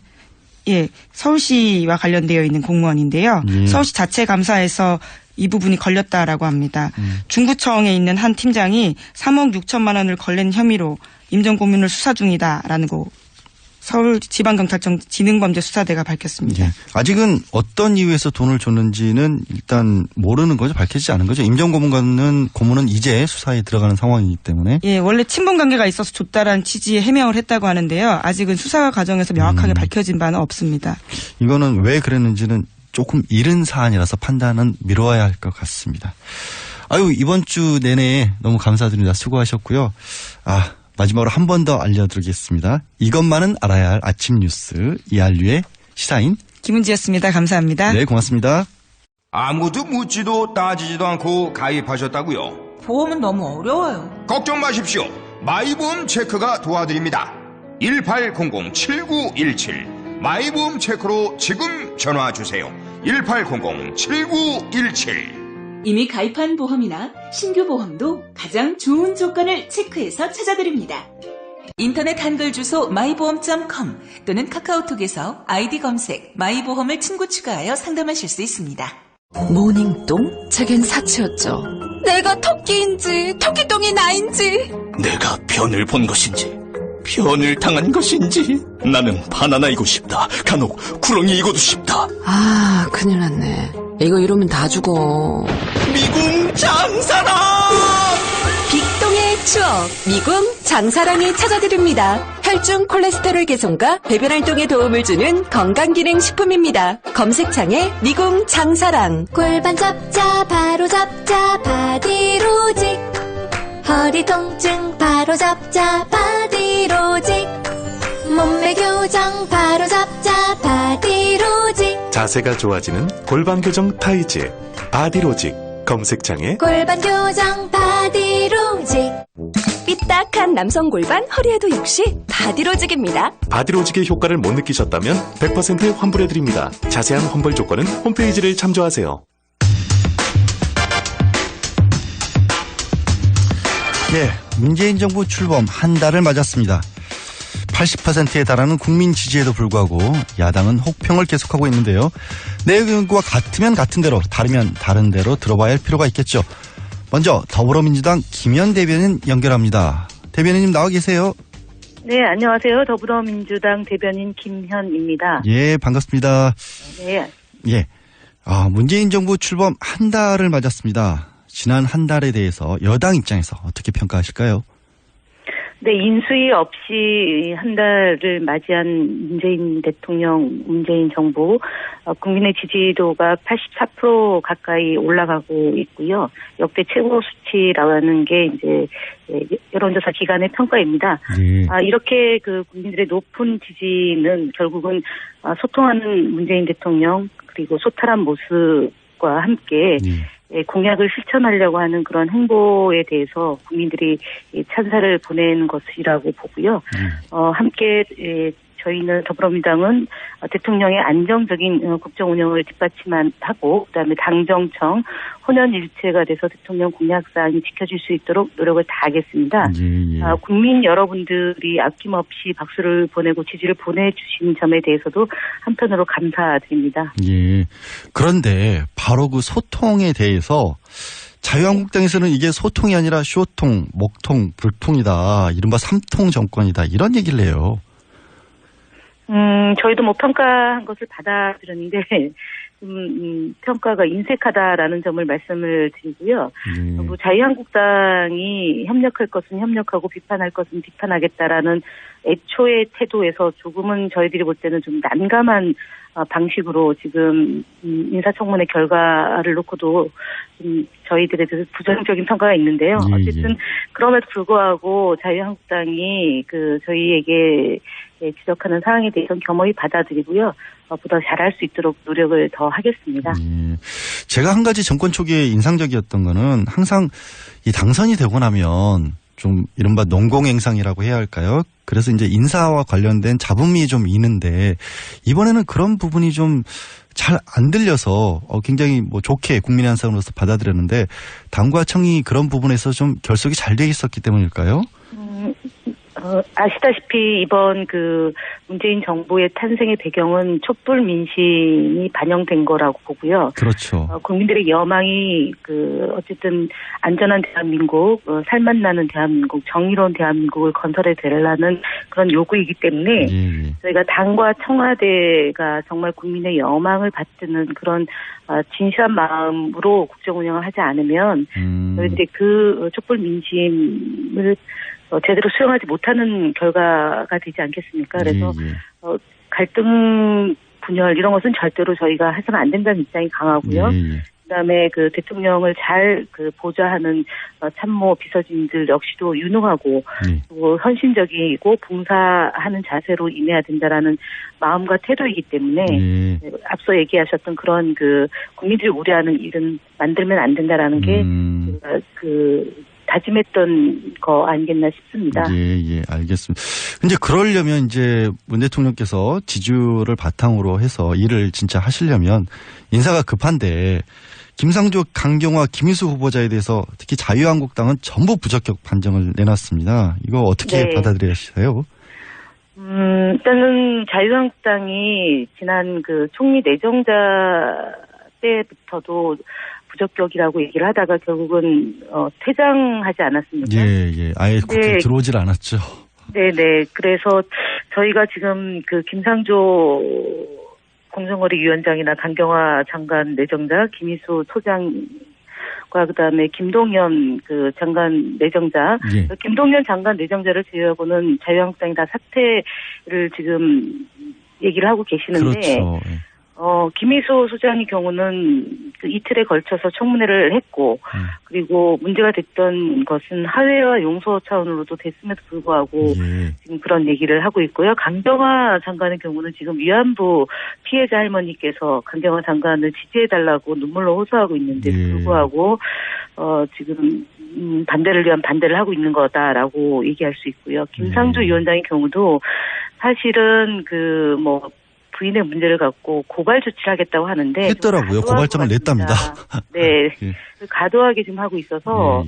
Speaker 10: 예, 서울시와 관련되어 있는 공무원인데요.
Speaker 9: 예.
Speaker 10: 서울시 자체 감사에서 이 부분이 걸렸다라고 합니다. 중구청에 있는 한 팀장이 3억 6천만 원을 걸린 혐의로 임정고문을 수사 중이다라는 거 서울지방경찰청 지능범죄수사대가 밝혔습니다.
Speaker 9: 예. 아직은 어떤 이유에서 돈을 줬는지는 일단 모르는 거죠. 밝혀지지 않은 거죠. 임정고문은 이제 수사에 들어가는 상황이기 때문에.
Speaker 10: 예, 원래 친분 관계가 있어서 줬다라는 취지의 해명을 했다고 하는데요. 아직은 수사 과정에서 명확하게 밝혀진 바는 없습니다.
Speaker 9: 이거는 왜 그랬는지는 조금 이른 사안이라서 판단은 미뤄야 할 것 같습니다. 아유, 이번 주 내내 너무 감사드립니다. 수고하셨고요. 마지막으로 한 번 더 알려드리겠습니다. 이것만은 알아야 할 아침 뉴스 이한류의 시사인
Speaker 10: 김은지였습니다. 감사합니다.
Speaker 9: 네, 고맙습니다.
Speaker 1: 아무도 묻지도 따지지도 않고 가입하셨다고요?
Speaker 4: 보험은 너무 어려워요.
Speaker 1: 걱정 마십시오. 마이보험 체크가 도와드립니다. 1800-7917 마이보험 체크로 지금 전화 주세요. 1800-7917
Speaker 11: 이미 가입한 보험이나 신규 보험도 가장 좋은 조건을 체크해서 찾아드립니다. 인터넷 한글 주소 마이보험.com 또는 카카오톡에서 아이디 검색 마이보험을 친구 추가하여 상담하실 수 있습니다.
Speaker 2: 모닝똥? 제겐 사치였죠.
Speaker 4: 내가 토끼인지 토끼똥이 나인지
Speaker 5: 내가 변을 본 것인지 변을 당한 것인지 나는 바나나이고 싶다. 간혹 구렁이이고도 싶다.
Speaker 2: 큰일 났네. 이거 이러면 다 죽어.
Speaker 5: 미궁 장사랑!
Speaker 4: 빅동의 추억 미궁 장사랑이 찾아드립니다. 혈중 콜레스테롤 개선과 배변 활동에 도움을 주는 건강기능식품입니다. 검색창에 미궁 장사랑.
Speaker 12: 골반 잡자 바로 잡자 바디로직. 허리 통증 바로 잡자 바디로직. 몸매 교정 바로 잡자 바디로직.
Speaker 13: 자세가 좋아지는 골반 교정 타이즈 바디로직. 검색창에
Speaker 12: 골반 교정 바디로직.
Speaker 4: 삐딱한 남성 골반 허리에도 역시 바디로직입니다.
Speaker 13: 바디로직의 효과를 못 느끼셨다면 100% 환불해드립니다. 자세한 환불 조건은 홈페이지를 참조하세요.
Speaker 9: 네, 문재인 정부 출범 한 달을 맞았습니다. 80%에 달하는 국민 지지에도 불구하고 야당은 혹평을 계속하고 있는데요. 내용과 같으면 같은 대로, 다르면 다른 대로 들어봐야 할 필요가 있겠죠. 먼저 더불어민주당 김현 대변인 연결합니다. 대변인님 나와 계세요?
Speaker 14: 네, 안녕하세요. 더불어민주당 대변인 김현입니다.
Speaker 9: 예, 반갑습니다.
Speaker 14: 네.
Speaker 9: 예, 문재인 정부 출범 한 달을 맞았습니다. 지난 한 달에 대해서 여당 입장에서 어떻게 평가하실까요?
Speaker 14: 네, 인수위 없이 한 달을 맞이한 문재인 대통령, 문재인 정부, 국민의 지지도가 84% 가까이 올라가고 있고요. 역대 최고 수치라는 게 이제 여론조사 기관의 평가입니다. 이렇게 그 국민들의 높은 지지는 결국은 소통하는 문재인 대통령 그리고 소탈한 모습과 함께 공약을 실천하려고 하는 그런 행보에 대해서 국민들이 찬사를 보내는 것이라고 보고요. 함께 저희는 더불어민주당은 대통령의 안정적인 국정 운영을 뒷받침하고 그다음에 당정청 혼연일체가 돼서 대통령 공약사항이 지켜질 수 있도록 노력을 다하겠습니다. 국민 여러분들이 아낌없이 박수를 보내고 지지를 보내주신 점에 대해서도 한편으로 감사드립니다.
Speaker 9: 예. 그런데 바로 그 소통에 대해서 자유한국당에서는 이게 소통이 아니라 쇼통, 목통, 불통이다. 이른바 삼통 정권이다. 이런 얘기를 해요.
Speaker 14: 저희도 뭐 평가한 것을 받아들였는데, 평가가 인색하다라는 점을 말씀을 드리고요. 뭐 자유한국당이 협력할 것은 협력하고 비판할 것은 비판하겠다라는 애초의 태도에서 조금은 저희들이 볼 때는 좀 난감한 방식으로 지금 인사청문회 결과를 놓고도 저희들에 대해서 부정적인 평가가 있는데요. 어쨌든 그럼에도 불구하고 자유한국당이 그 저희에게 지적하는 사항에 대해서는 겸허히 받아들이고요. 보다 잘할 수 있도록 노력을 더 하겠습니다.
Speaker 9: 제가 한 가지 정권 초기에 인상적이었던 거는 항상 이 당선이 되고 나면 좀 이른바 농공행상이라고 해야 할까요? 그래서 이제 인사와 관련된 잡음이 좀 있는데 이번에는 그런 부분이 좀 잘 안 들려서 굉장히 뭐 좋게 국민의 한 사람으로서 받아들였는데 당과 청이 그런 부분에서 좀 결속이 잘 돼 있었기 때문일까요?
Speaker 14: 아시다시피 이번 그 문재인 정부의 탄생의 배경은 촛불 민심이 반영된 거라고 보고요.
Speaker 9: 그렇죠.
Speaker 14: 국민들의 여망이 어쨌든 안전한 대한민국, 살맛 나는 대한민국, 정의로운 대한민국을 건설해 되려는 그런 요구이기 때문에 저희가 당과 청와대가 정말 국민의 여망을 받드는 그런 진실한 마음으로 국정 운영을 하지 않으면 저희들이 그 촛불 민심을 제대로 수용하지 못하는 결과가 되지 않겠습니까? 그래서 갈등 분열 이런 것은 절대로 저희가 해서는 안 된다는 입장이 강하고요. 그다음에 그 대통령을 잘 보좌하는 참모 비서진들 역시도 유능하고 또 헌신적이고 봉사하는 자세로 임해야 된다라는 마음과 태도이기 때문에 앞서 얘기하셨던 그런 국민들이 우려하는 일은 만들면 안 된다라는 게 다짐했던 거 아니겠나 싶습니다.
Speaker 9: 예, 알겠습니다. 근데 그러려면 이제 문 대통령께서 지지율을 바탕으로 해서 일을 진짜 하시려면 인사가 급한데 김상조, 강경화, 김희수 후보자에 대해서 특히 자유한국당은 전부 부적격 판정을 내놨습니다. 이거 어떻게 받아들이시나요?
Speaker 14: 일단은 자유한국당이 지난 총리 내정자 때부터도 부적격이라고 얘기를 하다가 결국은 퇴장하지 않았습니까?
Speaker 9: 예. 아예 국회에 들어오질 않았죠.
Speaker 14: 네네. 그래서 저희가 지금 김상조 공정거래위원장이나 강경화 장관 내정자, 김희수 소장과 그다음에 김동연 장관 내정자, 김동연 장관 내정자를 제외하고는 자유한국당이 다 사퇴를 지금 얘기를 하고 계시는데. 그렇죠. 김희수 소장의 경우는 이틀에 걸쳐서 청문회를 했고, 그리고 문제가 됐던 것은 하회와 용서 차원으로도 됐음에도 불구하고 지금 그런 얘기를 하고 있고요. 강경화 장관의 경우는 지금 위안부 피해자 할머니께서 강경화 장관을 지지해달라고 눈물로 호소하고 있는데 불구하고 지금 반대를 위한 반대를 하고 있는 거다라고 얘기할 수 있고요. 김상조 위원장의 경우도 사실은 부인의 문제를 갖고 고발 조치를 하겠다고 하는데
Speaker 9: 했더라고요. 고발장을 냈답니다.
Speaker 14: 네, 과도하게 좀 하고 있어서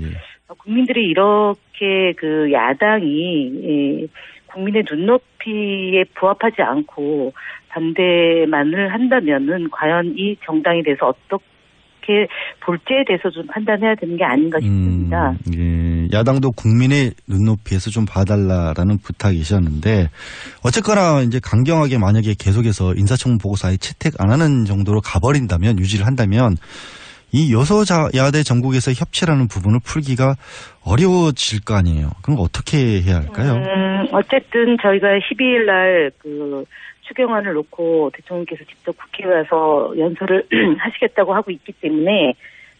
Speaker 14: 국민들이 이렇게 야당이 국민의 눈높이에 부합하지 않고 반대만을 한다면은 과연 이 정당에 대해서 어떻게 볼지에 대해서 좀 판단해야 되는 게 아닌가 싶습니다.
Speaker 9: 야당도 국민의 눈높이에서 좀 봐달라라는 부탁이셨는데 어쨌거나 이제 강경하게 만약에 계속해서 인사청문 보고서에 채택 안 하는 정도로 가버린다면 유지를 한다면 이 여소야대 전국에서 협치라는 부분을 풀기가 어려워질 거 아니에요. 그럼 어떻게 해야 할까요?
Speaker 14: 어쨌든 저희가 12일 날 추경안을 놓고 대통령께서 직접 국회에 와서 연설을 하시겠다고 하고 있기 때문에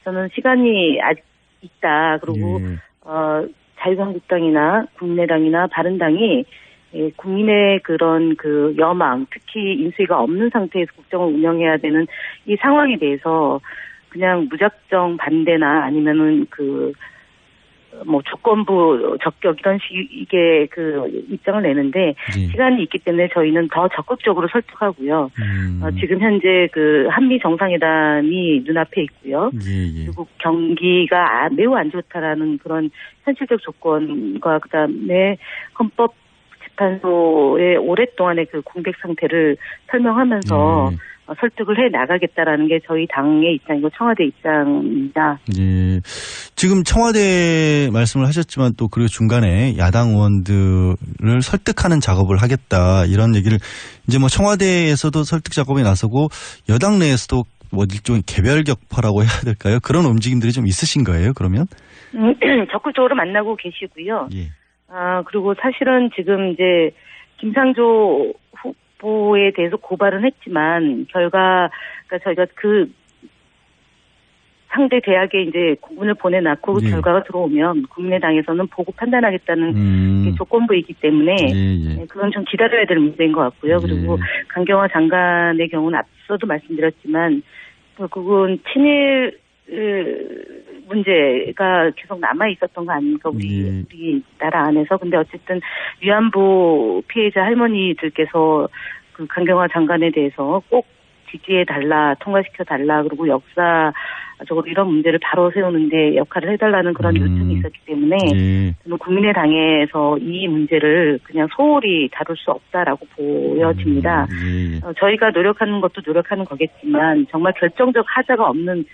Speaker 14: 저는 시간이 아직 있다. 그리고 자유한국당이나 국민의당이나 바른당이 국민의 그런 여망, 특히 인수위가 없는 상태에서 국정을 운영해야 되는 이 상황에 대해서 그냥 무작정 반대나 아니면은 조건부 적격 이런 식의 입장을 내는데 시간이 있기 때문에 저희는 더 적극적으로 설득하고요. 지금 현재 한미 정상회담이 눈앞에 있고요. 그리고 경기가 매우 안 좋다라는 그런 현실적 조건과 그다음에 헌법재판소의 오랫동안의 공백 상태를 설명하면서 설득을 해 나가겠다라는 게 저희 당의 입장이고 청와대 입장입니다.
Speaker 9: 지금 청와대 말씀을 하셨지만 또 그리고 중간에 야당 의원들을 설득하는 작업을 하겠다 이런 얘기를 이제 청와대에서도 설득 작업에 나서고 여당 내에서도 일종의 개별 격파라고 해야 될까요? 그런 움직임들이 좀 있으신 거예요, 그러면?
Speaker 14: 적극적으로 만나고 계시고요. 그리고 사실은 지금 이제 김상조 후보에 대해서 고발은 했지만 결과가 저희가 상대 대학에 이제 공문을 보내놨고 그 결과가 들어오면 국민의당에서는 보고 판단하겠다는 조건부이기 때문에 그건 좀 기다려야 될 문제인 것 같고요. 그리고 강경화 장관의 경우는 앞서도 말씀드렸지만 결국은 친일 문제가 계속 남아 있었던 거 아닙니까? 우리 나라 안에서. 근데 어쨌든 위안부 피해자 할머니들께서 강경화 장관에 대해서 꼭 지지해달라, 통과시켜달라, 그리고 역사적으로 이런 문제를 바로 세우는데 역할을 해달라는 그런 요청이 있었기 때문에 저는 국민의당에서 이 문제를 그냥 소홀히 다룰 수 없다라고 보여집니다. 저희가 노력하는 것도 노력하는 거겠지만 정말 결정적 하자가 없는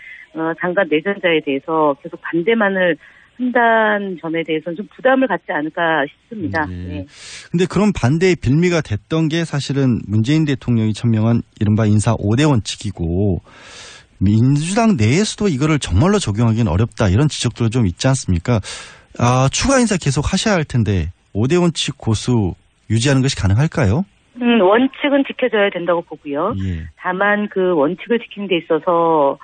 Speaker 14: 장관 내정자에 대해서 계속 반대만을 한다는 점에 대해서는 좀 부담을 갖지 않을까 싶습니다. 네.
Speaker 9: 근데 그런 반대의 빌미가 됐던 게 사실은 문재인 대통령이 천명한 이른바 인사 5대 원칙이고 민주당 내에서도 이거를 정말로 적용하기는 어렵다 이런 지적도 좀 있지 않습니까? 추가 인사 계속 하셔야 할 텐데 5대 원칙 고수 유지하는 것이 가능할까요?
Speaker 14: 원칙은 지켜져야 된다고 보고요. 다만 그 원칙을 지키는 데 있어서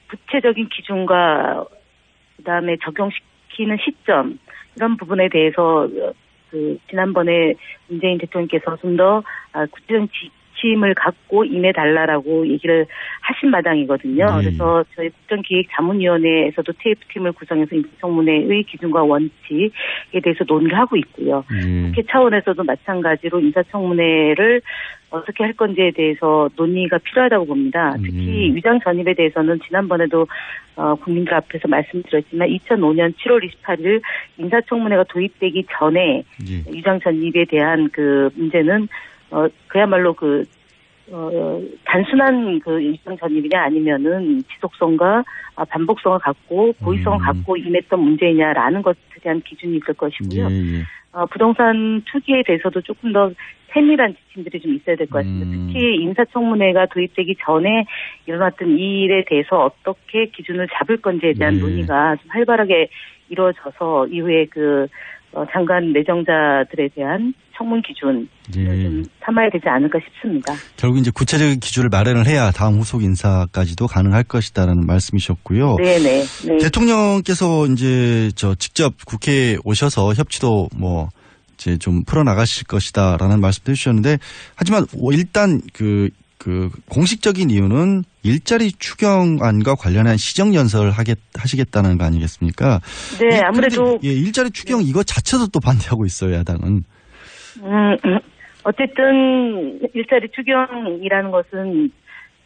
Speaker 14: 구체적인 기준과 그다음에 적용시키는 시점 이런 부분에 대해서 지난번에 문재인 대통령께서 좀 더 구체적인 지침을 갖고 임해달라라고 얘기를 하신 마당이거든요. 그래서 저희 국정기획자문위원회에서도 TF팀을 구성해서 인사청문회의 기준과 원칙에 대해서 논의를 하고 있고요. 국회 차원에서도 마찬가지로 인사청문회를 어떻게 할 건지에 대해서 논의가 필요하다고 봅니다. 특히 위장 전입에 대해서는 지난번에도 국민들 앞에서 말씀드렸지만 2005년 7월 28일 인사청문회가 도입되기 전에 위장 전입에 대한 그 문제는 그야말로 단순한 위장 전입이냐 아니면은 지속성과 반복성을 갖고 고의성을 갖고 임했던 문제이냐라는 것에 대한 기준이 있을 것이고요. 부동산 투기에 대해서도 조금 더 세밀한 지침들이 좀 있어야 될 것 같습니다. 특히 인사청문회가 도입되기 전에 일어났던 이 일에 대해서 어떻게 기준을 잡을 건지에 대한 논의가 좀 활발하게 이루어져서 이후에 장관 내정자들에 대한 청문 기준을 좀 삼아야 되지 않을까 싶습니다.
Speaker 9: 결국 이제 구체적인 기준을 마련을 해야 다음 후속 인사까지도 가능할 것이다라는 말씀이셨고요.
Speaker 14: 네네. 네.
Speaker 9: 대통령께서 이제 직접 국회에 오셔서 협치도 이제 좀 풀어나가실 것이다라는 말씀도 해주셨는데 하지만 일단 공식적인 이유는 일자리 추경안과 관련한 시정연설을 하시겠다는 거 아니겠습니까?
Speaker 14: 네, 아무래도.
Speaker 9: 일자리 추경 이거 자체도 또 반대하고 있어요, 야당은.
Speaker 14: 어쨌든 일자리 추경이라는 것은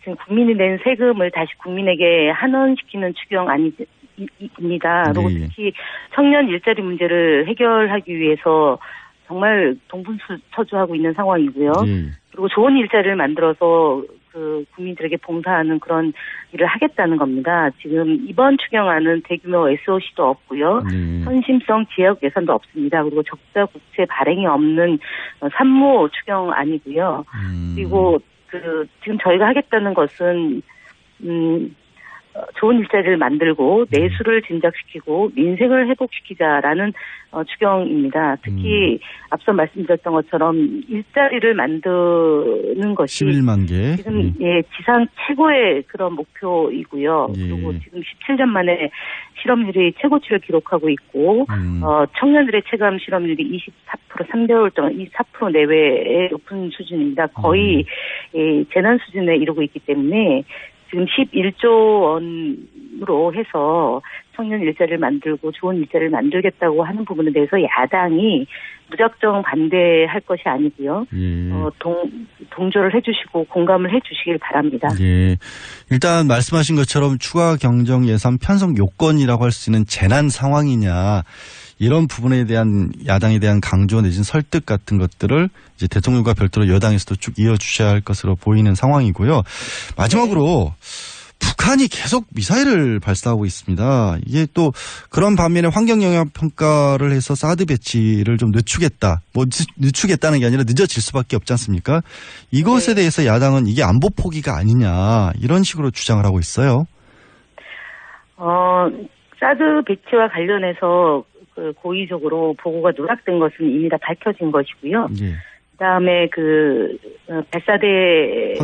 Speaker 14: 지금 국민이 낸 세금을 다시 국민에게 환원시키는 추경안입니다. 그리고 특히 청년 일자리 문제를 해결하기 위해서 정말 동분서주하고 있는 상황이고요. 그리고 좋은 일자리를 만들어서 국민들에게 봉사하는 그런 일을 하겠다는 겁니다. 지금 이번 추경안은 대규모 SOC도 없고요. 선심성 지역 예산도 없습니다. 그리고 적자 국채 발행이 없는 산무 추경안이고요. 그리고 지금 저희가 하겠다는 것은 좋은 일자리를 만들고 내수를 진작시키고 민생을 회복시키자라는 추경입니다. 특히 앞서 말씀드렸던 것처럼 일자리를 만드는 것이
Speaker 9: 11만 개.
Speaker 14: 지금 지상 최고의 그런 목표이고요. 그리고 지금 17년 만에 실업률이 최고치를 기록하고 있고 청년들의 체감 실업률이 24% 3개월 동안 24% 내외의 높은 수준입니다. 거의 재난 수준에 이르고 있기 때문에 지금 11조 원으로 해서 청년 일자리를 만들고 좋은 일자리를 만들겠다고 하는 부분에 대해서 야당이 무작정 반대할 것이 아니고요. 동조를 해주시고 공감을 해주시길 바랍니다.
Speaker 9: 일단 말씀하신 것처럼 추가 경정 예산 편성 요건이라고 할 수 있는 재난 상황이냐 이런 부분에 대한 야당에 대한 강조 내지는 설득 같은 것들을 이제 대통령과 별도로 여당에서도 쭉 이어주셔야 할 것으로 보이는 상황이고요. 마지막으로 북한이 계속 미사일을 발사하고 있습니다. 이게 또 그런 반면에 환경영향평가를 해서 사드 배치를 좀 늦추겠다. 늦추겠다는 게 아니라 늦어질 수밖에 없지 않습니까? 이것에 대해서 야당은 이게 안보 포기가 아니냐 이런 식으로 주장을 하고 있어요.
Speaker 14: 사드 배치와 관련해서 고의적으로 보고가 누락된 것은 이미 다 밝혀진 것이고요. 그다음에 발사대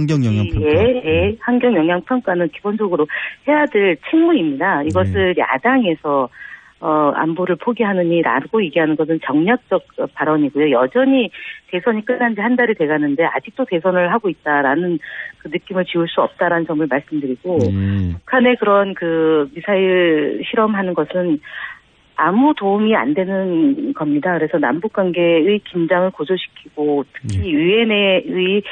Speaker 14: 환경영향평가는 기본적으로 해야 될 책무입니다. 이것을 야당에서 안보를 포기하느니라고 얘기하는 것은 정략적 발언이고요. 여전히 대선이 끝난 지 한 달이 돼가는데 아직도 대선을 하고 있다라는 그 느낌을 지울 수 없다라는 점을 말씀드리고 북한의 그런 미사일 실험하는 것은 아무 도움이 안 되는 겁니다. 그래서 남북 관계의 긴장을 고조시키고 특히 유엔의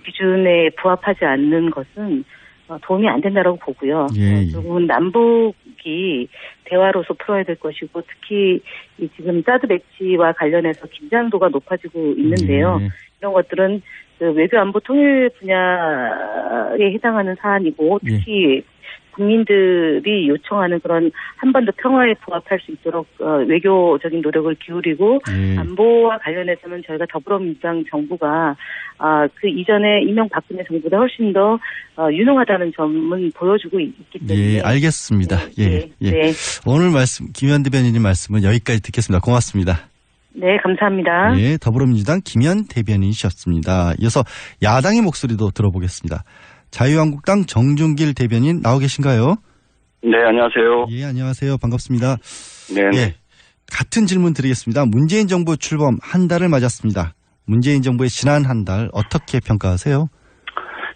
Speaker 14: 기준에 부합하지 않는 것은 도움이 안 된다라고 보고요. 결국은 남북이 대화로서 풀어야 될 것이고 특히 지금 사드 배치와 관련해서 긴장도가 높아지고 있는데요. 이런 것들은 그 외교안보 통일 분야에 해당하는 사안이고 특히 국민들이 요청하는 그런 한반도 평화에 부합할 수 있도록 외교적인 노력을 기울이고 안보와 관련해서는 저희가 더불어민주당 정부가 그 이전에 이명박근혜 정부보다 훨씬 더 유능하다는 점은 보여주고 있기 때문에.
Speaker 9: 예, 알겠습니다. 네. 오늘 말씀 김현 대변인님 말씀은 여기까지 듣겠습니다. 고맙습니다.
Speaker 14: 네, 감사합니다.
Speaker 9: 예, 더불어민주당 김현 대변인이셨습니다. 이어서 야당의 목소리도 들어보겠습니다. 자유한국당 정준길 대변인 나오 계신가요?
Speaker 15: 네, 안녕하세요.
Speaker 9: 예, 안녕하세요. 반갑습니다.
Speaker 15: 네.
Speaker 9: 예, 같은 질문 드리겠습니다. 문재인 정부 출범 한 달을 맞았습니다. 문재인 정부의 지난 한 달 어떻게 평가하세요?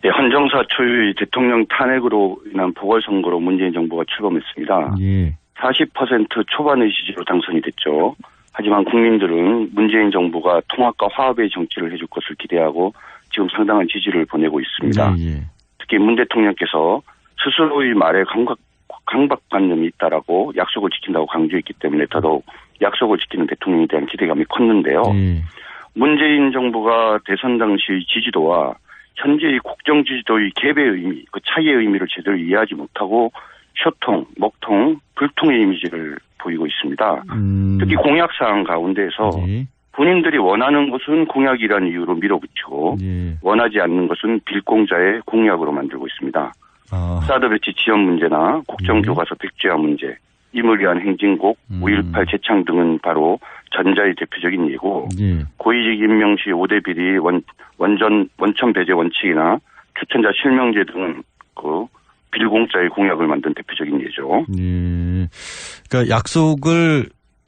Speaker 15: 예, 헌정사 초유의 대통령 탄핵으로 인한 보궐선거로 문재인 정부가 출범했습니다.
Speaker 9: 예.
Speaker 15: 40% 초반의 지지로 당선이 됐죠. 하지만 국민들은 문재인 정부가 통합과 화합의 정치를 해줄 것을 기대하고 지금 상당한 지지를 보내고 있습니다. 특히 문 대통령께서 스스로의 말에 강박관념이 있다라고 약속을 지킨다고 강조했기 때문에 더더욱 약속을 지키는 대통령에 대한 기대감이 컸는데요. 문재인 정부가 대선 당시 지지도와 현재의 국정 지지도의 갭의 의미, 그 차이의 의미를 제대로 이해하지 못하고 쇼통, 먹통, 불통의 이미지를 보이고 있습니다. 특히 공약사항 가운데에서 본인들이 원하는 것은 공약이라는 이유로 밀어붙이고 원하지 않는 것은 빌공자의 공약으로 만들고 있습니다. 사드 배치 지연 문제나 국정교과서 백지화 문제, 임을 위한 행진곡, 5.18 재창 등은 바로 전자의 대표적인 예고 고위직 임명 시 5대 비리 원천 배제 원칙이나 추천자 실명제 등은 그 빌공자의 공약을 만든 대표적인 예죠.
Speaker 9: 그러니까 약속을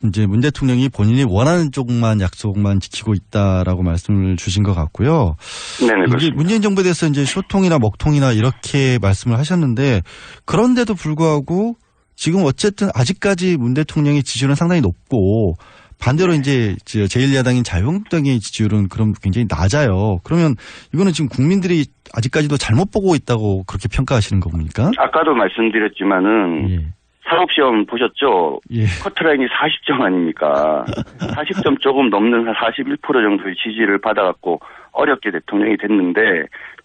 Speaker 9: 이제 문 대통령이 본인이 원하는 쪽만 약속만 지키고 있다라고 말씀을 주신 것 같고요.
Speaker 15: 네네,
Speaker 9: 이게 문재인 정부에 대해서 이제 쇼통이나 먹통이나 이렇게 말씀을 하셨는데 그런데도 불구하고 지금 어쨌든 아직까지 문 대통령의 지지율은 상당히 높고 반대로 이제 제1야당인 자유한국당의 지지율은 그럼 굉장히 낮아요. 그러면 이거는 지금 국민들이 아직까지도 잘못 보고 있다고 그렇게 평가하시는 겁니까?
Speaker 15: 아까도 말씀드렸지만은 사법시험 보셨죠? 커트라인이 40점 아닙니까? 40점 조금 넘는 41% 정도의 지지를 받아갖고 어렵게 대통령이 됐는데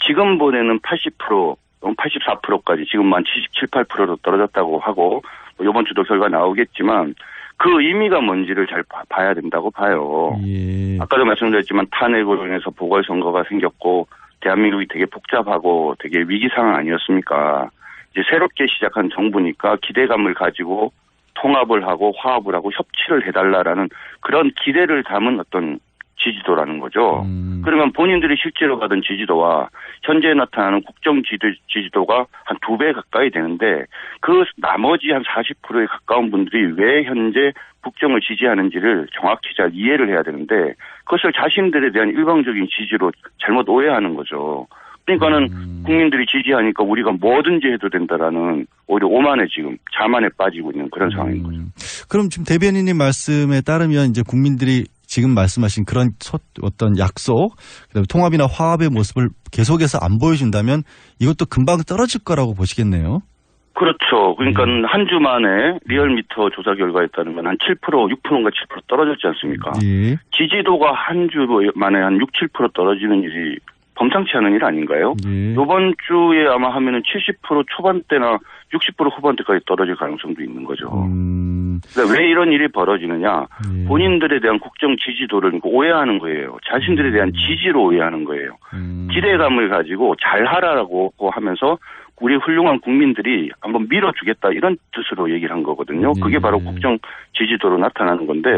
Speaker 15: 지금 보내는 80%, 84%까지 지금 한 77, 8%로 떨어졌다고 하고 이번 주도 결과 나오겠지만 그 의미가 뭔지를 잘 봐야 된다고 봐요. 아까도 말씀드렸지만 탄핵으로 인해서 보궐선거가 생겼고 대한민국이 되게 복잡하고 되게 위기 상황 아니었습니까? 이제 새롭게 시작한 정부니까 기대감을 가지고 통합을 하고 화합을 하고 협치를 해달라라는 그런 기대를 담은 어떤 지지도라는 거죠. 그러면 본인들이 실제로 받은 지지도와 현재 나타나는 국정 지지도가 한 2배 가까이 되는데 그 나머지 한 40%에 가까운 분들이 왜 현재 국정을 지지하는지를 정확히 잘 이해를 해야 되는데 그것을 자신들에 대한 일방적인 지지로 잘못 오해하는 거죠. 그러니까는 국민들이 지지하니까 우리가 뭐든지 해도 된다라는 오히려 오만에 지금 자만에 빠지고 있는 그런 상황인 거죠.
Speaker 9: 그럼 지금 대변인님 말씀에 따르면 이제 국민들이 지금 말씀하신 그런 어떤 약속, 그다음에 통합이나 화합의 모습을 계속해서 안 보여준다면 이것도 금방 떨어질 거라고 보시겠네요.
Speaker 15: 그렇죠. 그러니까 한 주 만에 리얼미터 조사 결과에 따르면 한 7%, 6%인가 7% 떨어졌지 않습니까? 지지도가 한 주 만에 한 6, 7% 떨어지는 일이 범상치 않은 일 아닌가요? 이번 주에 아마 하면은 70% 초반대나 60% 후반대까지 떨어질 가능성도 있는 거죠. 그러니까 왜 이런 일이 벌어지느냐? 본인들에 대한 국정 지지도를 오해하는 거예요. 자신들에 대한 지지로 오해하는 거예요. 기대감을 가지고 잘하라고 하면서 우리 훌륭한 국민들이 한번 밀어주겠다 이런 뜻으로 얘기를 한 거거든요. 그게 바로 국정 지지도로 나타나는 건데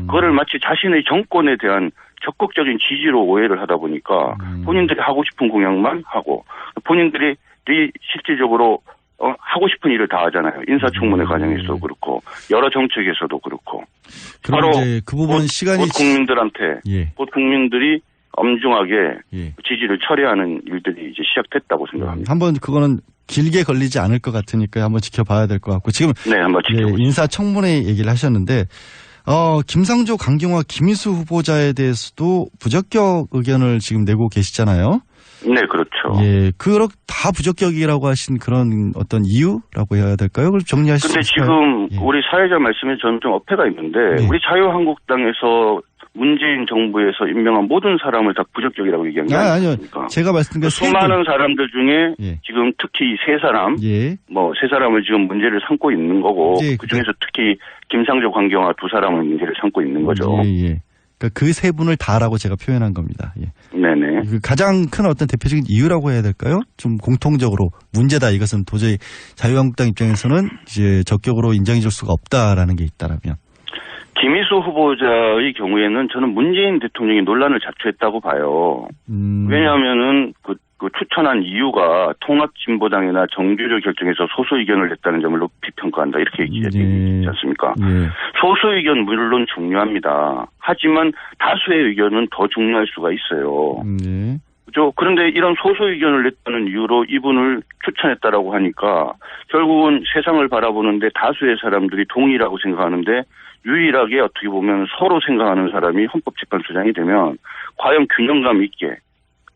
Speaker 15: 그거를 마치 자신의 정권에 대한 적극적인 지지로 오해를 하다 보니까 본인들이 하고 싶은 공약만 하고 본인들이 실질적으로 하고 싶은 일을 다 하잖아요. 인사청문회 과정에서도 그렇고 여러 정책에서도 그렇고 바로
Speaker 9: 이제 그 부분 시간이
Speaker 15: 곧 국민들한테 곧 국민들이 엄중하게 지지를 철회하는 일들이 이제 시작됐다고 생각합니다.
Speaker 9: 한번 그거는 길게 걸리지 않을 것 같으니까 한번 지켜봐야 될 것 같고 지금
Speaker 15: 네, 한번 지켜보시죠.
Speaker 9: 인사청문회 얘기를 하셨는데 김상조, 강경화, 김희수 후보자에 대해서도 부적격 의견을 지금 내고 계시잖아요.
Speaker 15: 네, 그렇죠.
Speaker 9: 예, 다 부적격이라고 하신 그런 어떤 이유라고 해야 될까요? 그걸 정리하실 수 있을까요?
Speaker 15: 근데 지금 우리 사회자 말씀에 저는 좀 어폐가 있는데 우리 자유한국당에서 문재인 정부에서 임명한 모든 사람을 다 부적격이라고 얘기한 게
Speaker 9: 아니요.
Speaker 15: 아닙니까?
Speaker 9: 제가 말씀드린
Speaker 15: 수많은 사람들 중에 지금 특히 세 사람, 세 사람을 지금 문제를 삼고 있는 거고 그 중에서 특히 김상조, 강경화 두 사람을 문제를 삼고 있는 거죠.
Speaker 9: 그러니까 그 세 분을 다라고 제가 표현한 겁니다.
Speaker 15: 네네.
Speaker 9: 가장 큰 어떤 대표적인 이유라고 해야 될까요? 좀 공통적으로 문제다. 이것은 도저히 자유한국당 입장에서는 이제 적격으로 인정해줄 수가 없다라는 게 있다라면.
Speaker 15: 김희수 후보자의 경우에는 저는 문재인 대통령이 논란을 자초했다고 봐요. 왜냐하면는 그 추천한 이유가 통합진보당이나 정규조 결정에서 소수 의견을 냈다는 점을 높이 평가한다 이렇게 얘기하지 않습니까? 소수 의견 물론 중요합니다. 하지만 다수의 의견은 더 중요할 수가 있어요. 그렇죠? 그런데 이런 소수 의견을 냈다는 이유로 이분을 추천했다라고 하니까 결국은 세상을 바라보는데 다수의 사람들이 동의라고 생각하는데 유일하게 어떻게 보면 서로 생각하는 사람이 헌법재판소장이 되면 과연 균형감 있게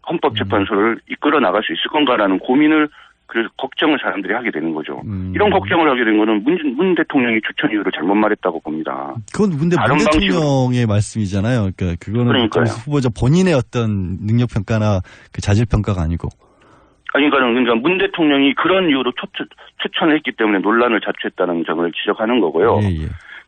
Speaker 15: 헌법재판소를 이끌어 나갈 수 있을 건가라는 고민을 그래서 걱정을 사람들이 하게 되는 거죠. 이런 걱정을 하게 된 거는 문 대통령이 추천 이유를 잘못 말했다고 봅니다.
Speaker 9: 그건 근데 문 대통령의 말씀이잖아요. 그러니까 그거는 후보자 본인의 어떤 능력 평가나 그 자질 평가가 아니고.
Speaker 15: 그러니까 문 대통령이 그런 이유로 추천을 했기 때문에 논란을 자초했다는 점을 지적하는 거고요.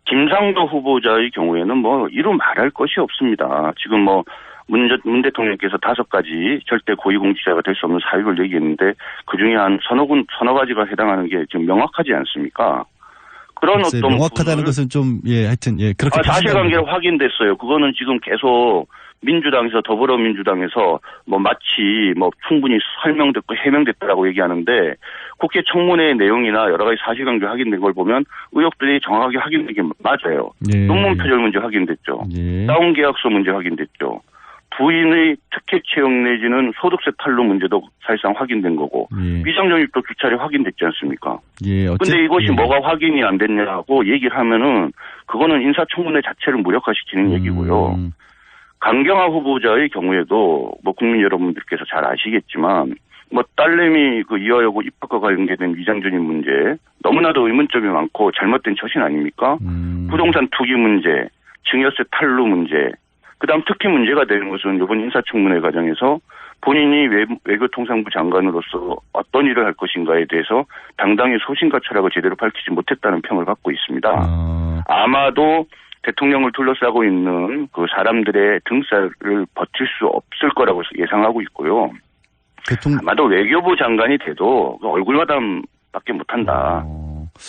Speaker 15: 김상조 후보자의 경우에는 뭐 이루 말할 것이 없습니다. 지금 뭐 문 대통령께서 5가지 절대 고위공직자가 될 수 없는 사유를 얘기했는데 그중에 한 서너 가지가 해당하는 게 지금 명확하지 않습니까? 그런 어떤
Speaker 9: 명확하다는 것은 좀 하여튼 그렇게
Speaker 15: 사실관계가 확인됐어요. 그거는 지금 계속 민주당에서 더불어민주당에서 뭐 마치 뭐 충분히 설명됐고 해명됐다라고 얘기하는데 국회 청문회 내용이나 여러 가지 사실관계 확인된 걸 보면 의혹들이 정확하게 확인된 게 맞아요. 논문 표절 문제 확인됐죠. 다운 계약서 문제 확인됐죠. 부인의 특혜 채용 내지는 소득세 탈루 문제도 사실상 확인된 거고 위장전입도 2차례 확인됐지 않습니까? 근데 이것이 뭐가 확인이 안 됐냐고 얘기를 하면은 그거는 인사청문회 자체를 무력화시키는 얘기고요. 강경화 후보자의 경우에도 뭐 국민 여러분들께서 잘 아시겠지만 뭐 딸내미 그 이화여고 입학과 관련된 위장전입 문제 너무나도 의문점이 많고 잘못된 처신 아닙니까? 부동산 투기 문제, 증여세 탈루 문제. 그다음 특히 문제가 되는 것은 이번 인사청문회 과정에서 본인이 외교통상부 장관으로서 어떤 일을 할 것인가에 대해서 당당히 소신과 철학을 제대로 밝히지 못했다는 평을 받고 있습니다. 아마도 대통령을 둘러싸고 있는 그 사람들의 등살을 버틸 수 없을 거라고 예상하고 있고요. 아마도 외교부 장관이 돼도 얼굴마담밖에 못한다.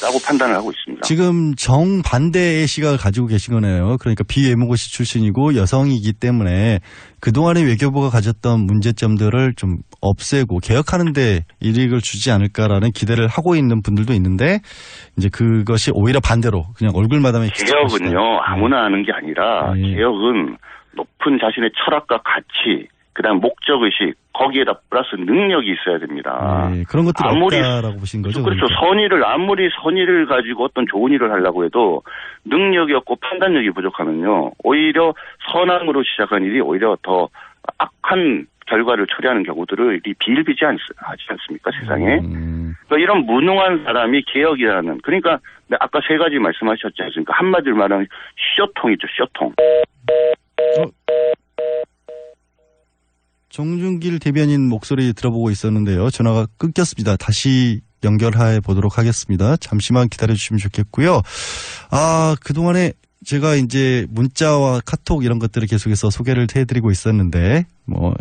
Speaker 15: 라고 판단을 하고 있습니다.
Speaker 9: 지금 정반대의 시각을 가지고 계신 거네요. 그러니까 비외무고시 출신이고 여성이기 때문에 그동안의 외교부가 가졌던 문제점들을 좀 없애고 개혁하는 데 이익을 주지 않을까라는 기대를 하고 있는 분들도 있는데 이제 그것이 오히려 반대로 그냥 얼굴마담에
Speaker 15: 개혁은요. 아무나 하는 게 아니라 개혁은 높은 자신의 철학과 가치 그다음 목적의식 거기에다 플러스 능력이 있어야 됩니다.
Speaker 9: 그런 것들이 없다라고 보신 거죠?
Speaker 15: 그렇죠.
Speaker 9: 그러니까.
Speaker 15: 아무리 선의를 가지고 어떤 좋은 일을 하려고 해도 능력이 없고 판단력이 부족하면요. 오히려 선함으로 시작한 일이 오히려 더 악한 결과를 초래하는 경우들을 비일비재하지 않습니까? 세상에. 그러니까 이런 무능한 사람이 개혁이라는 그러니까 아까 3가지 말씀하셨지 않습니까? 한마디로 말하면 쇼통이죠. 쇼통.
Speaker 9: 정준길 대변인 목소리 들어보고 있었는데요. 전화가 끊겼습니다. 다시 연결해 보도록 하겠습니다. 잠시만 기다려 주시면 좋겠고요. 그동안에 제가 이제 문자와 카톡 이런 것들을 계속해서 소개를 해드리고 있었는데 뭐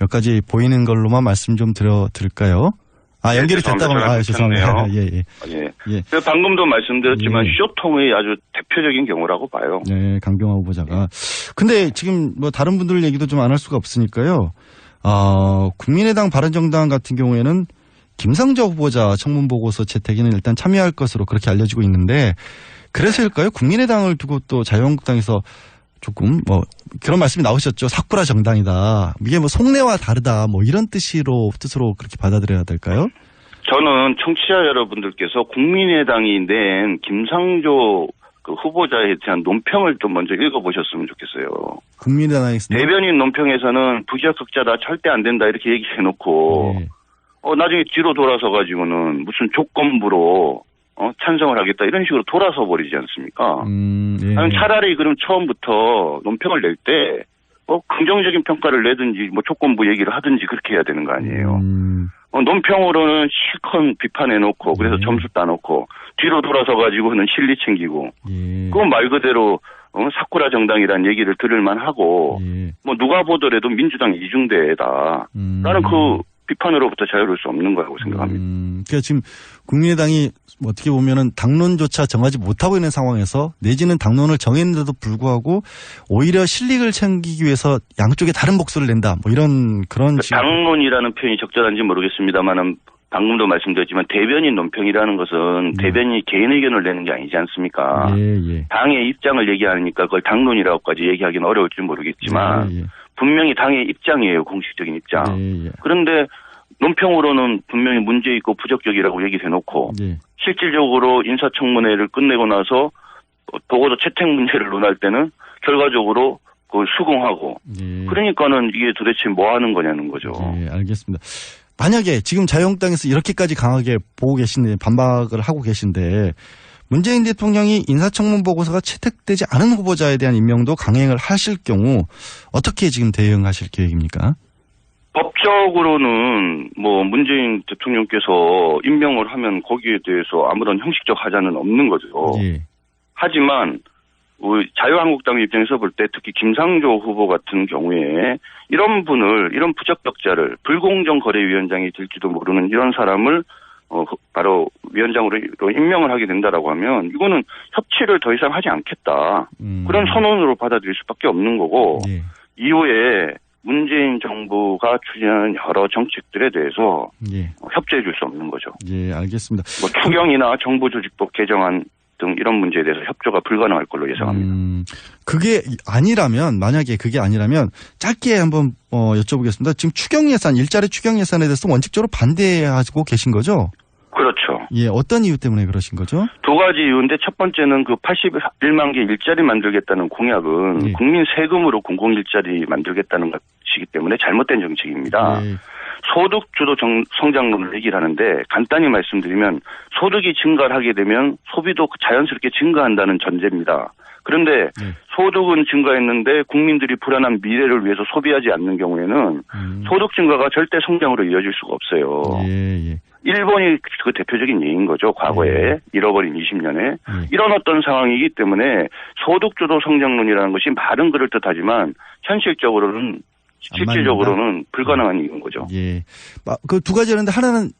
Speaker 9: 몇 가지 보이는 걸로만 말씀 좀 드릴까요? 연결이 됐다고 죄송합니다.
Speaker 15: 예. 방금도 말씀드렸지만 쇼통의 아주 대표적인 경우라고 봐요.
Speaker 9: 네, 강경화 후보자가. 근데 지금 뭐 다른 분들 얘기도 좀 안 할 수가 없으니까요. 국민의당 바른정당 같은 경우에는 김상조 후보자 청문보고서 채택에는 일단 참여할 것으로 그렇게 알려지고 있는데 그래서일까요? 국민의당을 두고 또 자유한국당에서 조금 뭐 그런 말씀이 나오셨죠. 사쿠라 정당이다. 이게 뭐 속내와 다르다. 뭐 이런 뜻으로 그렇게 받아들여야 될까요?
Speaker 15: 저는 청취자 여러분들께서 국민의당이 낸 김상조 그 후보자에 대한 논평을 좀 먼저 읽어보셨으면 좋겠어요.
Speaker 9: 국민의당에서
Speaker 15: 대변인 논평에서는 부적격자다 절대 안 된다 이렇게 얘기해놓고 나중에 뒤로 돌아서 가지고는 무슨 조건부로 찬성을 하겠다 이런 식으로 돌아서 버리지 않습니까? 아니, 차라리 그럼 처음부터 논평을 낼 때 긍정적인 평가를 내든지 조건부 얘기를 하든지 그렇게 해야 되는 거 아니에요. 논평으로는 실컷 비판해놓고 그래서 점수 따놓고 뒤로 돌아서 가지고는 실리 챙기고 그건 말 그대로 사쿠라 정당이라는 얘기를 들을만 하고 누가 보더라도 민주당 이중대다 라는 그 비판으로부터 자유로울 수 없는 거라고 생각합니다.
Speaker 9: 그러니까 지금 국민의당이 어떻게 보면은 당론조차 정하지 못하고 있는 상황에서 내지는 당론을 정했는데도 불구하고 오히려 실익을 챙기기 위해서 양쪽에 다른 목소리를 낸다. 이런 그런
Speaker 15: 당론이라는 표현이 적절한지 모르겠습니다만은 방금도 말씀드렸지만 대변인 논평이라는 것은 대변인이 개인 의견을 내는 게 아니지 않습니까? 당의 입장을 얘기하니까 그걸 당론이라고까지 얘기하기는 어려울지 모르겠지만 분명히 당의 입장이에요. 공식적인 입장. 그런데 논평으로는 분명히 문제 있고 부적격이라고 얘기를 해놓고 실질적으로 인사청문회를 끝내고 나서 보고서 채택 문제를 논할 때는 결과적으로 그걸 수긍하고 그러니까는 이게 도대체 뭐 하는 거냐는 거죠.
Speaker 9: 알겠습니다. 만약에 지금 자유한국당에서 이렇게까지 강하게 보고 계신데 반박을 하고 계신데 문재인 대통령이 인사청문 보고서가 채택되지 않은 후보자에 대한 임명도 강행을 하실 경우 어떻게 지금 대응하실 계획입니까?
Speaker 15: 법적으로는 문재인 대통령께서 임명을 하면 거기에 대해서 아무런 형식적 하자는 없는 거죠. 하지만 자유한국당 입장에서 볼 때 특히 김상조 후보 같은 경우에 이런 부적격자를 불공정거래위원장이 될지도 모르는 이런 사람을 바로 위원장으로 임명을 하게 된다라고 하면 이거는 협치를 더 이상 하지 않겠다. 그런 선언으로 받아들일 수밖에 없는 거고 이후에 문재인 정부가 추진하는 여러 정책들에 대해서 협조해 줄 수 없는 거죠.
Speaker 9: 알겠습니다.
Speaker 15: 추경이나 정부조직법 개정안 등 이런 문제에 대해서 협조가 불가능할 걸로 예상합니다.
Speaker 9: 그게 아니라면 만약에 그게 아니라면 짧게 한번 여쭤보겠습니다. 지금 추경 예산 일자리 추경 예산에 대해서 원칙적으로 반대하고 계신 거죠?
Speaker 15: 그렇죠.
Speaker 9: 어떤 이유 때문에 그러신 거죠?
Speaker 15: 두 가지 이유인데 첫 번째는 그 81만 개 일자리 만들겠다는 공약은 국민 세금으로 공공일자리 만들겠다는 것이기 때문에 잘못된 정책입니다. 소득주도 성장론을 얘기를 하는데 간단히 말씀드리면 소득이 증가를 하게 되면 소비도 자연스럽게 증가한다는 전제입니다. 그런데 소득은 증가했는데 국민들이 불안한 미래를 위해서 소비하지 않는 경우에는 소득 증가가 절대 성장으로 이어질 수가 없어요. 일본이 그 대표적인 예인 거죠. 과거에 잃어버린 20년에 이런 어떤 상황이기 때문에 소득주도 성장론이라는 것이 말은 그럴듯하지만 현실적으로는 실질적으로는 불가능한 일인 거죠.
Speaker 9: 그 두 가지였는데 하나는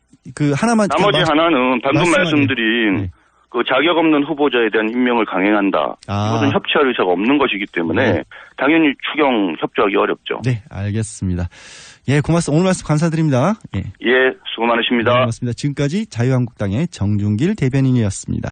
Speaker 9: 하나만
Speaker 15: 나머지 하나는 방금 말씀드린 그 자격 없는 후보자에 대한 임명을 강행한다. 이것은 협치할 의사가 없는 것이기 때문에 당연히 추경 협조하기 어렵죠.
Speaker 9: 네, 알겠습니다. 고맙습니다. 오늘 말씀 감사드립니다.
Speaker 15: 수고 많으십니다.
Speaker 9: 고맙습니다. 지금까지 자유한국당의 정준길 대변인이었습니다.